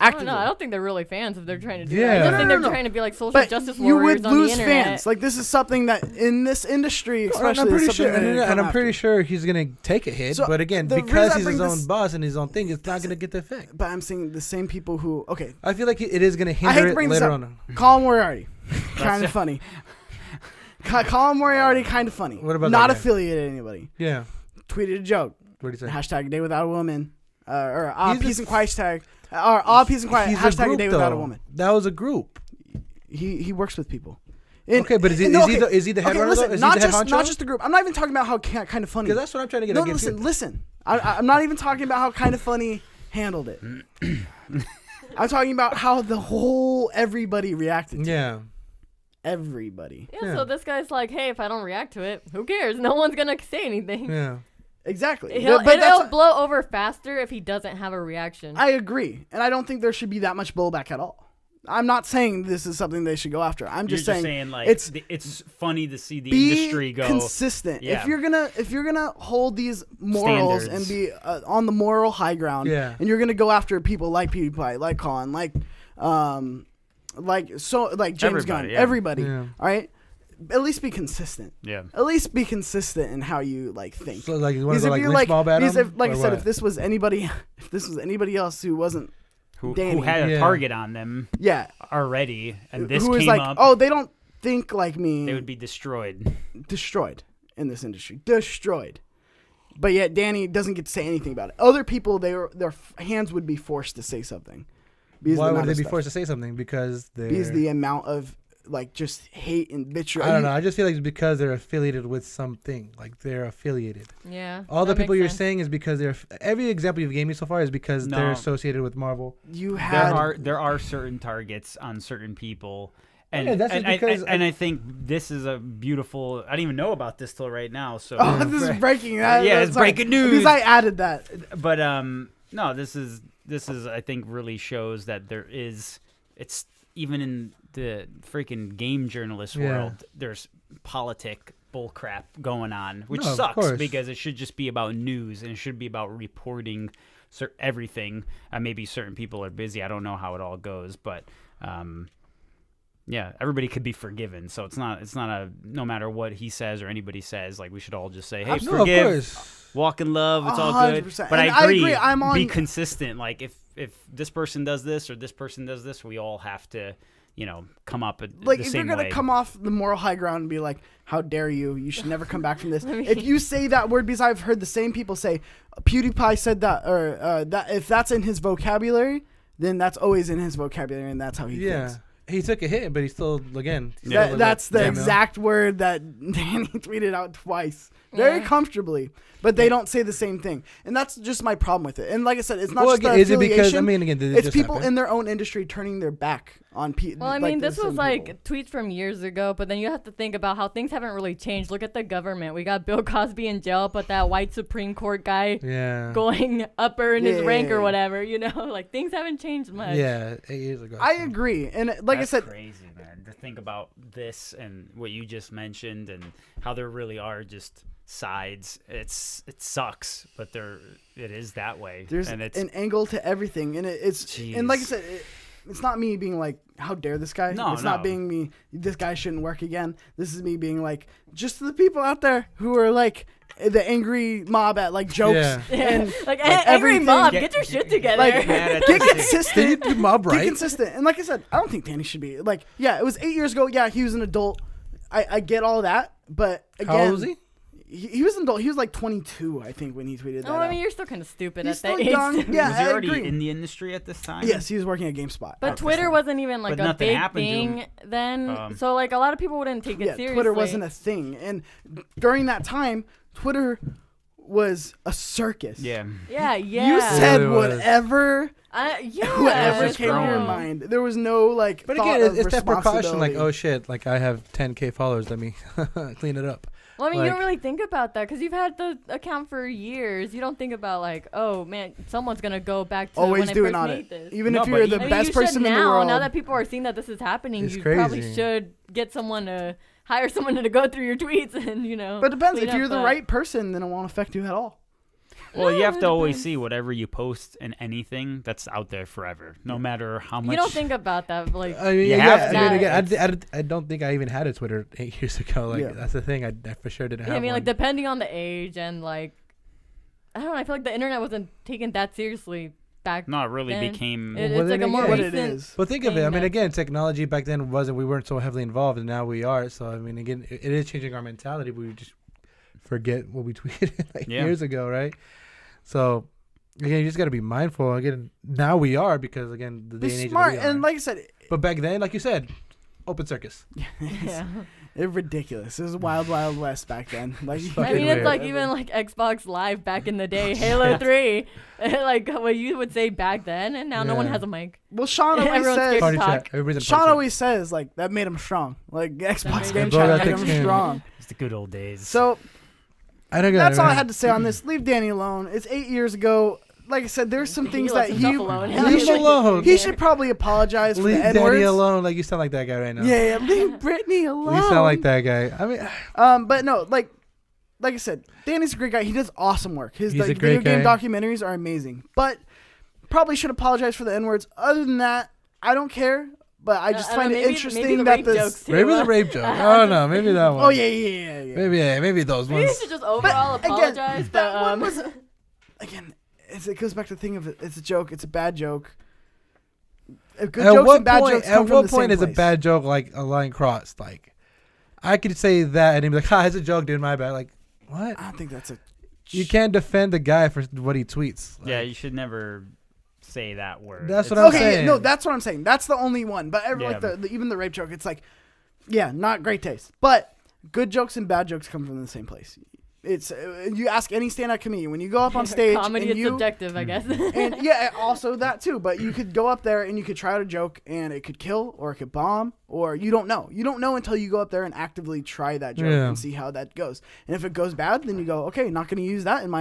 Actively. I don't think they're really fans if they're trying to do Yeah. that. I just think No. they're trying to be like social But justice you warriors would on lose the internet. fans. Like this is something that in this industry, And especially, I'm pretty is sure, something that they and come I'm pretty after. sure he's gonna take a hit. So, but again, the because reason I he's his bring own this- boss and his own thing, it's not gonna get the effect. But I'm saying the same people who I feel like it is gonna I hate hinder to it bring this later up. on. Colin Moriarty, kind of funny. Colin Moriarty, kind of funny. What about not that guy? affiliated to anybody? Yeah. Tweeted a joke. What do you say? Hashtag a day without a woman. Or He's peace a- and quiet hashtag. Or peace and quiet. He's Hashtag a group, day without a though. woman. That was a group. He works with people. Okay, but is he the head runner, listen, though? Is not he the head just honcho? not just the group. I'm not even talking about how kind of funny. Because that's what I'm trying to get No, against. listen. I'm not even talking about how kind of funny handled it. I'm talking about how the whole everybody reacted to it. Yeah. Everybody. Yeah, so this guy's like, hey, if I don't react to it, who cares? No one's gonna say anything. Yeah. Exactly. It'll that's blow over faster if he doesn't have a reaction. I agree. And I don't think there should be that much blowback at all. I'm not saying this is something they should go after. I'm just saying like it's funny to see the be industry go consistent. Yeah. If you're gonna hold these morals Standards. and be on the moral high ground, Yeah. and you're gonna go after people like PewDiePie, like Colin, like James Everybody, Gunn, yeah. everybody. Yeah. All right, at least be consistent. Yeah. At least be consistent in how you think. So like you want Because to if like you're lynch mob at because him? if, like I or said, what? if this was anybody else who wasn't who Danny. had a Yeah. target on them yeah, already, and this who was came like, up, oh, they don't think like me, they would be destroyed. destroyed in this industry, destroyed. But yet Danny doesn't get to say anything about it. Other people, their hands would be forced to say something. Because Why the would amount they of be stuff. forced to say something? Because the amount of just hate and vitriol. I don't know. I just feel like it's because they're affiliated with something. Like they're affiliated. Yeah. All the that people makes you're sense. saying is because every example you've gave me so far is because No. they're associated with Marvel. You had There are certain targets on certain people. And, Yeah, that's just because I think this is a beautiful. I didn't even know about this till right now. So Oh, this is breaking. Yeah, it's breaking news. Because I added that. But no, this is I think really shows that it's even in the freaking game journalist Yeah. world, there's politic bullcrap going on, which No, of sucks course. because it should just be about news and it should be about reporting everything. Maybe certain people are busy. I don't know how it all goes, but yeah, everybody could be forgiven. So it's not a no matter what he says or anybody says, like we should all just say, hey, No, of forgive. course. Walk in love, it's all good. 100%. But And I agree. I'm on. Be consistent. Like if this person does this or this person does this, we all have to, come up the Like if same you're gonna way. come off the moral high ground and be like, "How dare you? You should never come back from this." If you say that word, because I've heard the same people say, "PewDiePie said that," or that if that's in his vocabulary, then that's always in his vocabulary, and that's how he Yeah. thinks. He took a hit, but he still, again. Yeah. That's the Yeah. exact word that Danny tweeted out twice, very Yeah. comfortably. But they don't say the same thing, and that's just my problem with it. And like I said, it's not Well, just again, the is it because, affiliation. I mean, again, did it It's just people happen? in their own industry turning their back on people. Well, I mean, this was like tweets from years ago, but then you have to think about how things haven't really changed. Look at the government. We got Bill Cosby in jail, but that white Supreme Court guy Yeah. going upper in his rank Yeah. or whatever, like things haven't changed much. Yeah, 8 years ago. I agree, and like That's I said, crazy, man. To think about this and what you just mentioned and how there really are just sides. It sucks, but it is that way. there's and it's an angle to everything, and it's and like I said, it's not me being like, "How dare this guy?" No, it's not no. being me. This guy shouldn't work again. This is me being like, just to the people out there who are like the angry mob at like jokes Yeah. and like like angry everything- mom, Get- get your shit together. like mad at get this thing. consistent. Did you mob Be right? consistent. And like I said, I don't think Danny should be like. Yeah, it was 8 years ago. Yeah, he was an adult. I get all that, but again, How old was he? He was an adult. He was like 22, I think, when he tweeted that. Oh, I out. mean, you're still kind of stupid He's at that still age. young. Yeah, was he I already agree. in the industry at this time? Yes, he was working at GameSpot. But at the Twitter time. wasn't even like But a nothing big happened to thing him. then. So like a lot of people wouldn't take it Yeah, seriously. Twitter wasn't a thing, and during that time, Twitter was a circus. Yeah. Yeah. You said It really was. whatever, Yeah. whatever was came to your wrong. mind. There was no like. But thought again, of it's that precaution, like, responsibility. oh shit, like I have 10K followers, let me clean it up. Well, I mean, you Like- don't really think about that because you've had the account for years. You don't think about like, oh man, someone's gonna go back to Always when do I an first audit, made this. even No, if but you're the even- I mean, best you should person now, in the world. Now that people are seeing that this is happening, It's you probably crazy. should get someone to hire someone to go through your tweets and But it depends. clean If you're up the that. right person, then it won't affect you at all. Well, you have to always see whatever you post in anything that's out there forever, no matter how much. You don't think about that, like. I mean, You yeah. have to. I mean, again, I don't think I even had a Twitter 8 years ago. Like, Yeah. that's the thing. I for sure didn't have I mean, one. like, depending on the age and, like, I don't know. I feel like the internet wasn't taken that seriously back No, it really then. became. Well, It's like then a more again- What recent. it is. But think of it. I thing mean, that- again, technology back then we weren't so heavily involved, and now we are. So I mean, again, it is changing our mentality. But we just forget what we tweeted like years ago, right? So again, you just got to be mindful. Again, now we are because again, the day Be and age smart, that we are. and like I said, But back then, like you said, open circus. Yeah. it's ridiculous. It was wild, wild west back then. Like, It's I fucking mean, weird. it's like even like Xbox Live back in the day, Halo 3, like what you would say back then, and now no one Yeah. has a mic. well, Sean always Everyone's says. scared Party talk. chat. Everybody's in Sean party chat. always says like that made him strong. Like Xbox made game him chat strong. made him Game. strong. It's the good old days. So I don't get that's it, all I man. had to say on this. Leave Danny alone. It's 8 years ago. Like I said, there's some He things left that himself alone. he Leave him alone. he should probably apologize for Leave the Danny N-words. alone. Like you sound like that guy right now. Yeah, leave Brittany alone. You sound like that guy. I mean, But no, like I said, Danny's a great guy. He does awesome work. His He's a like, great video game guy. documentaries are amazing. But probably should apologize for the N-words. Other than that, I don't care. But I just I don't find know, it maybe interesting the that rape this. jokes too. maybe the rape joke. Oh no, maybe that one. Oh yeah. Maybe those Maybe you ones. should just overall Again, apologize. that but, one was again. It goes back to the thing of it's a joke. It's a bad joke. Good jokes and bad jokes come At from what the same point is a place. bad joke like a line crossed? Like, I could say that and he'd be like, "Ha, it's a joke, dude. My bad." Like, what? I don't think that's a. You can't defend the guy for what he tweets. Like, yeah, you should never say that word. That's what It's- I'm Okay, saying. no, that's what I'm saying. That's the only one. But like Yeah. even the rape joke, it's like, yeah, not great taste. But good jokes and bad jokes come from the same place. It's you ask any stand-up comedian when you go up on stage comedy and is subjective, I guess. and yeah, also that too. But you could go up there and you could try out a joke and it could kill or it could bomb or you don't know. You don't know until you go up there and actively try that joke Yeah. and see how that goes. And if it goes bad, then you go, okay, not going to use that in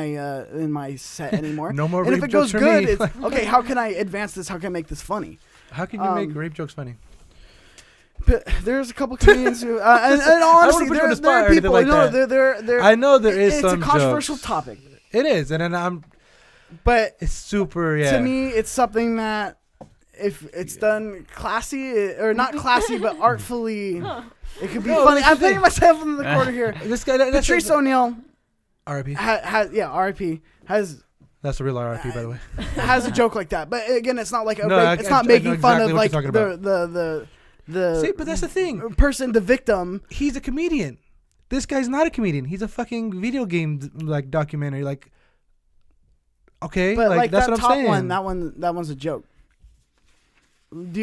my set anymore. No more And if rape it goes jokes for good, me. it's okay. How can I advance this? How can I make this funny? How can you make rape jokes funny? But there's a couple comedians who, and honestly, put you on the there spot or are anything people. like No, that. they're. I know there is It's some a controversial jokes. topic, It is, and then but it's super. Yeah. to me, it's something that if it's done classy or not classy, but artfully, it could be No, funny. that's I'm the thing. putting myself in the corner here. This guy. That's Patrice O'Neal RIP. has RIP That's a real RIP, by the way. has a joke like that, but again, it's not like a No, rape. I It's not know making fun exactly of what like you're talking about. the See, but that's the thing. person, the victim. He's a comedian. This guy's not a comedian. He's a fucking video game like documentary. Like, okay, But like that's that what I'm top saying. one, that one's a joke. Do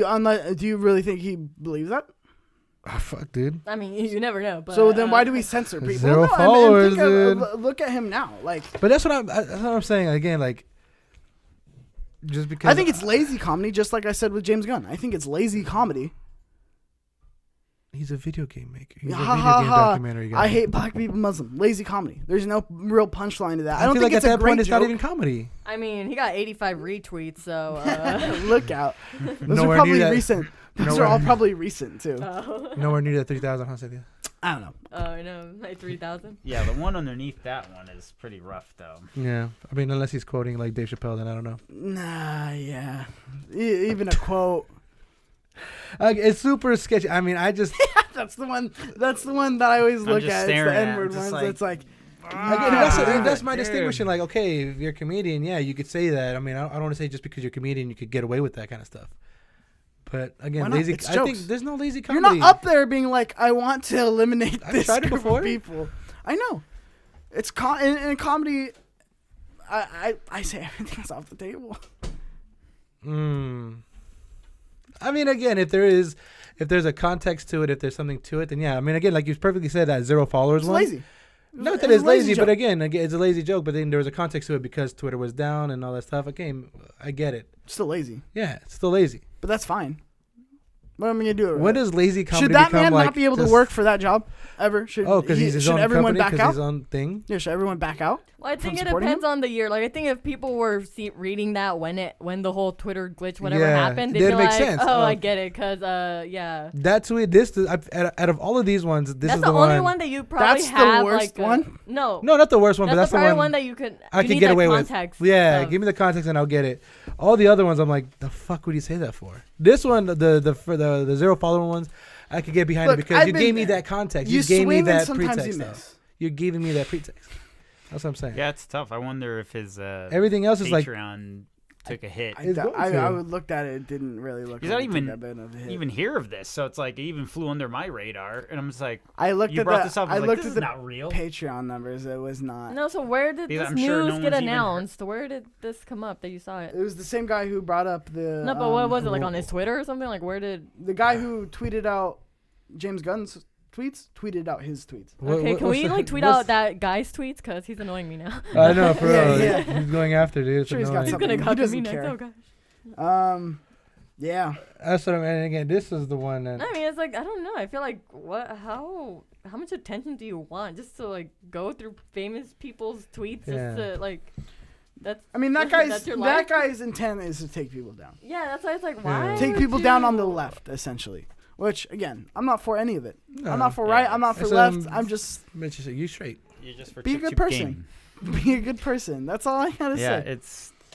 you really think he believes that? Oh, fuck, dude. I mean, you never know. But, So then why do we censor people? Zero No, followers, think of- dude. look at him now. Like But that's what I'm saying. Again, like, just because I think it's lazy comedy, just like I said with James Gunn. I think it's lazy comedy. he's a video game maker. He's Ha, a video ha, game ha. documentary guy. I hate black people Muslim. Lazy comedy. There's no real punchline to that. I don't feel think like it's at a that great point it's joke. not even comedy. I mean, he got 85 retweets, so. Look out. Those Nowhere are probably near that. recent. Those Nowhere are all near- probably recent too. Nowhere near that 3,000, huh, Cynthia? I don't know. Oh, I know, like 3,000. Yeah, the one underneath that one is pretty rough, though. Yeah, I mean, unless he's quoting like Dave Chappelle, then I don't know. Nah, yeah. Even a quote. It's super sketchy. I mean, I just That's the one. That's the one that I always look just at. It's the staring at it, N-word just ones. like, It's like. again, that's my dude. distinguishing. Like, okay, if you're a comedian, yeah, you could say that. I mean, I don't want to say just because you're a comedian you could get away with that kind of stuff. But Why again, not? lazy. It's I think jokes. there's no lazy You're comedy. not up there being like, I want to eliminate I've this tried it group before. of people. I know. It's in comedy. I say everything's off the table. I mean, again, if there's a context to it, if there's something to it, then yeah. I mean, again, like you perfectly said, that 0 followers It's one. lazy. Not It's that a it's lazy, joke. but again, it's a lazy joke. But then there was a context to it because Twitter was down and all that stuff. Okay, I get it. Still lazy, Yeah, it's still lazy. but that's fine. What am I gonna do? When does lazy comedy should that become man like not be able to work for that job ever? Should because he's his should own everyone company, back out? his own thing. Yeah, should everyone back out? Well, I think from it supporting depends him? on the year. Like, I think if people were reading that when the whole Twitter glitch whatever Yeah, happened, they'd that'd be make like, sense. "Oh, I get it," because yeah. That's who out of all of these ones, this That's is the the only one. one that you probably That's have. the worst like, one. No, No, not the worst one, but that's the probably one that you could. I you could need get that away with. context Yeah, stuff. give me the context and I'll get it. All the other ones, I'm like, the fuck would you say that for? This one, the 0 follower ones, I could get behind Look, it because I've you been gave me there. that context. You You gave me swing and that sometimes pretext. you though. miss. You're giving me that pretext. That's what I'm saying. Yeah, it's tough. I wonder if his Everything else is like Patreon took a hit. I, It's going to. I would looked at it. It didn't really look. He's like not it took even that big of a hit. even hear of this, so it's like it even flew under my radar, and I'm just like, I looked you at brought the, this up. I I was like, looked this at is the not real. Patreon numbers. It was not. No, so where did Because this I'm sure news no get one's even announced? Where did this come up that you saw it? It was the same guy who brought up the. No, but what was it, like on his Twitter or something? Like, where did? The guy who tweeted out James Gunn's tweets tweeted out his tweets. Okay, can we like tweet out that guy's tweets? Because he's annoying me now. I know, for Yeah, real. yeah. He's going after, dude. It's Sure, he's got annoying. He's something. gonna He come to doesn't me next. care. Oh gosh. Yeah. That's what I'm. And again, this is the one that. I mean, it's like I don't know. I feel like how much attention do you want just to like go through famous people's tweets Yeah. just to like that's. I mean, that's your life? guy's intent is to take people down. Yeah, that's why it's like Yeah. why Take would people down on the you- left, essentially. Which again, I'm not for any of it. No. I'm not for Yeah, right. I'm not for it's, left. I'm just Mitch, you straight. You're just for Be a chip good chip person. game. be a good person. That's all I gotta Yeah, say.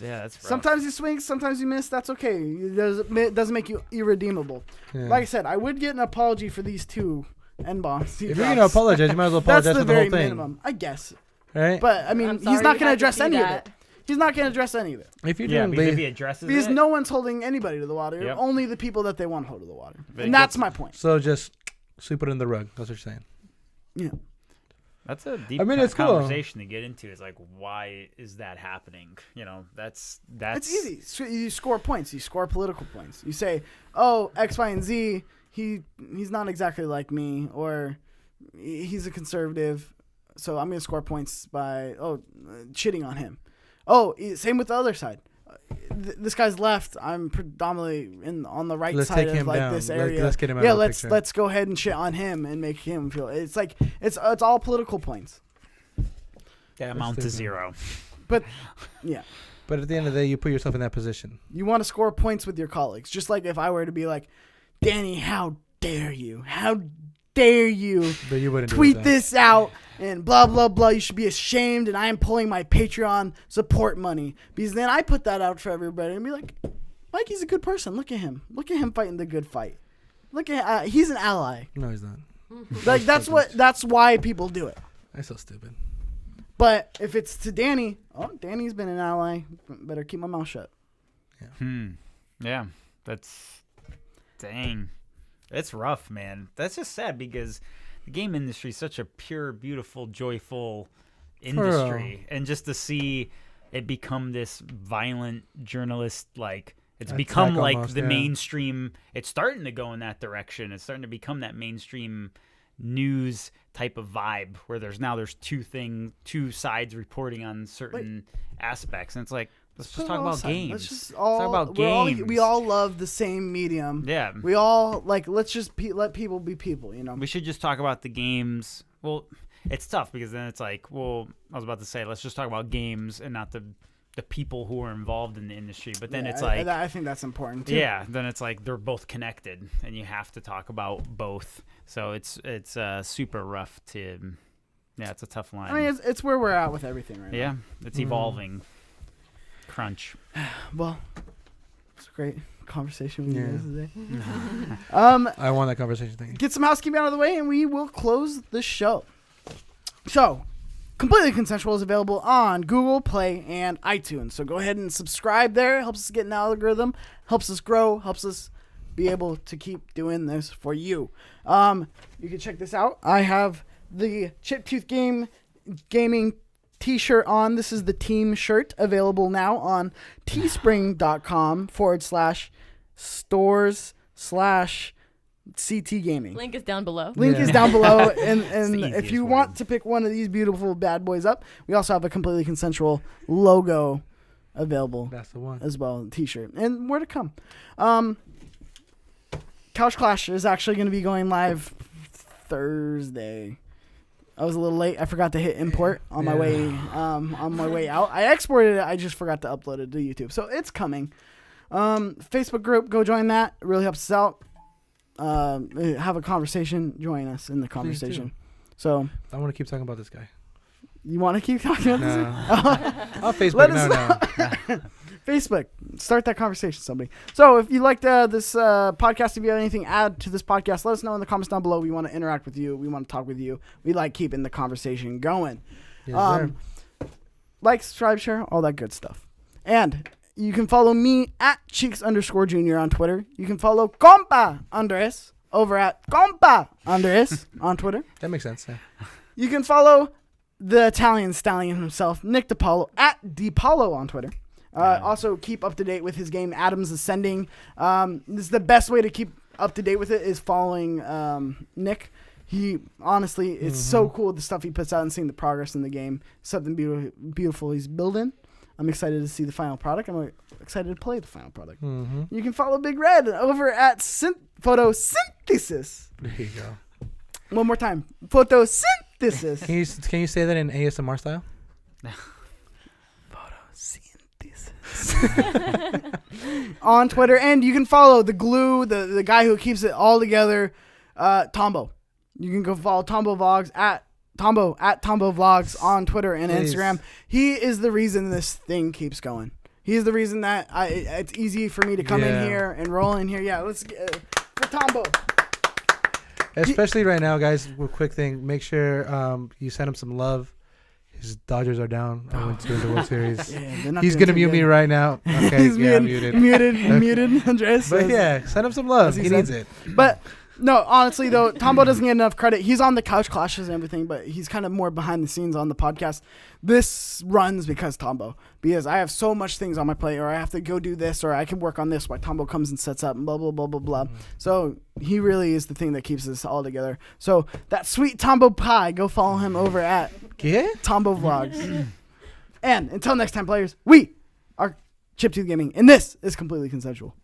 that's rough. Sometimes you swing, sometimes you miss. That's okay. It doesn't make you irredeemable. Yeah. Like I said, I would get an apology for these two N-bombs. If you're gonna apologize, you might as well That's apologize the for the very whole thing. minimum, I guess. Right? But I mean, I'm he's sorry not you gonna had to address see any of that. it. He's not gonna address any of it If you're Yeah, doing because if lazy, he addresses because it, no one's holding anybody to the water. Yep. Only the people that they want to hold to the water, But and it that's gets- my point. so just sweep it in the rug. That's what you're saying. Yeah. that's a deep it's cool. conversation to get into. Is like, why is that happening? You know, that's It's easy. You score points. You score political points. You say, "Oh, X, Y, and Z. He's not exactly like me," or "He's a conservative, so I'm gonna score points by shitting on him." Same with the other side. This guy's left. I'm predominantly on the right Let's side take of him like down. this area. Let's get him out yeah, of the let's picture. let's go ahead and shit on him and make him feel. It's like it's all political points. that amount to different. 0. But yeah. But at the end of the day, you put yourself in that position. You want to score points with your colleagues. Just like if I were to be like, Danny, how dare you? How dare you But you wouldn't tweet do that. this out and blah, blah, blah. You should be ashamed. And I am pulling my Patreon support money. Because then I put that out for everybody and be like, Mikey's a good person. Look at him. Look at him fighting the good fight. Look at he's an ally. No, he's not. Like that's why people do it. That's so stupid. But if it's to Danny, Danny's been an ally. Better keep my mouth shut. Yeah, that's dang. It's rough, man. That's just sad because the game industry is such a pure, beautiful, joyful industry, and just to see it become this violent journalist like. It's Attack become like almost, the yeah. mainstream. It's starting to go in that direction. It's starting to become that mainstream news type of vibe where there's two sides reporting on certain aspects, and it's like let's just talk about games. Let's just talk about games. We all love the same medium. Yeah, We all let's just let people be people. You know. we should just talk about the games. Well, it's tough because then it's like, well, I was about to say let's just talk about games and not the people who are involved in the industry. But then it's like, I think that's important too. yeah, then it's like they're both connected, and you have to talk about both. So it's super rough to, yeah, it's a tough line. I mean, it's where we're at with everything right yeah, it's evolving. Crunch. now. Well, it's a great conversation with Yeah. you guys today. I won that conversation thing. Get some housekeeping out of the way, and we will close the show. So, Completely Consensual is available on Google Play and iTunes. So go ahead and subscribe there. It helps us get an algorithm, helps us grow, helps us be able to keep doing this for you. You can check this out. I have the Chiptooth Gaming t-shirt on. This is the team shirt, available now on teespring.com/stores/CT Gaming. Link is down below. Link Yeah. is down below, and the if easiest you way. want to pick one of these beautiful bad boys up, we also have a Completely Consensual logo available That's the one. as well, t-shirt, and more to come. Couch Clash is actually going to be going live Thursday. I was a little late. I forgot to hit import on my way out. I exported it. I just forgot to upload it to YouTube. So it's coming. Facebook group, go join that. It really helps us out. Have a conversation. Join us in the conversation. So I want to keep talking about this guy. You want to keep talking about this? On Facebook. No. Facebook. Start that conversation, somebody. So if you liked this podcast, if you have anything to add to this podcast, let us know in the comments down below. We want to interact with you. We want to talk with you. We like keeping the conversation going. Yes, like, subscribe, share, all that good stuff. And you can follow me at Cheeks_Junior on Twitter. You can follow Compa Andres over at Compa Andres on Twitter. That makes sense. Yeah. You can follow the Italian stallion himself, Nick Depalo, at Depalo on Twitter. Also, keep up to date with his game, Adams Ascending. This is the best way to keep up to date with it is following Nick. He, honestly, it's so cool, the stuff he puts out and seeing the progress in the game. Something beautiful he's building. I'm excited to see the final product. I'm excited to play the final product. You can follow Big Red over at Photosynthesis. There you go. One more time. Photosynthesis. Can you say that in ASMR style? On Twitter, and you can follow the glue, the guy who keeps it all together, Tambo. You can go follow Tambo Vlogs at Tambo Vlogs on Twitter and Instagram. He is the reason this thing keeps going. He is the reason that it's easy for me to come in here and roll in here. Yeah, let's get for Tambo. Especially right now, guys. Quick thing: make sure you send him some love. His Dodgers are down. I went to the World Series. He's gonna mute me right now. Okay, he's muted. Muted. Andres. But yeah, send him some love. He needs it. But no, honestly though, Tambo doesn't get enough credit. He's on the Couch Clashes and everything, but he's kind of more behind the scenes on the podcast. This runs because Tambo, because I have so much things on my plate, or I have to go do this, or I can work on this while Tambo comes and sets up and blah blah blah blah blah. So he really is the thing that keeps us all together. So that sweet Tambo pie, go follow him over at Tambo Vlogs. And until next time, players, we are Chiptooth Gaming, and this is Completely Consensual.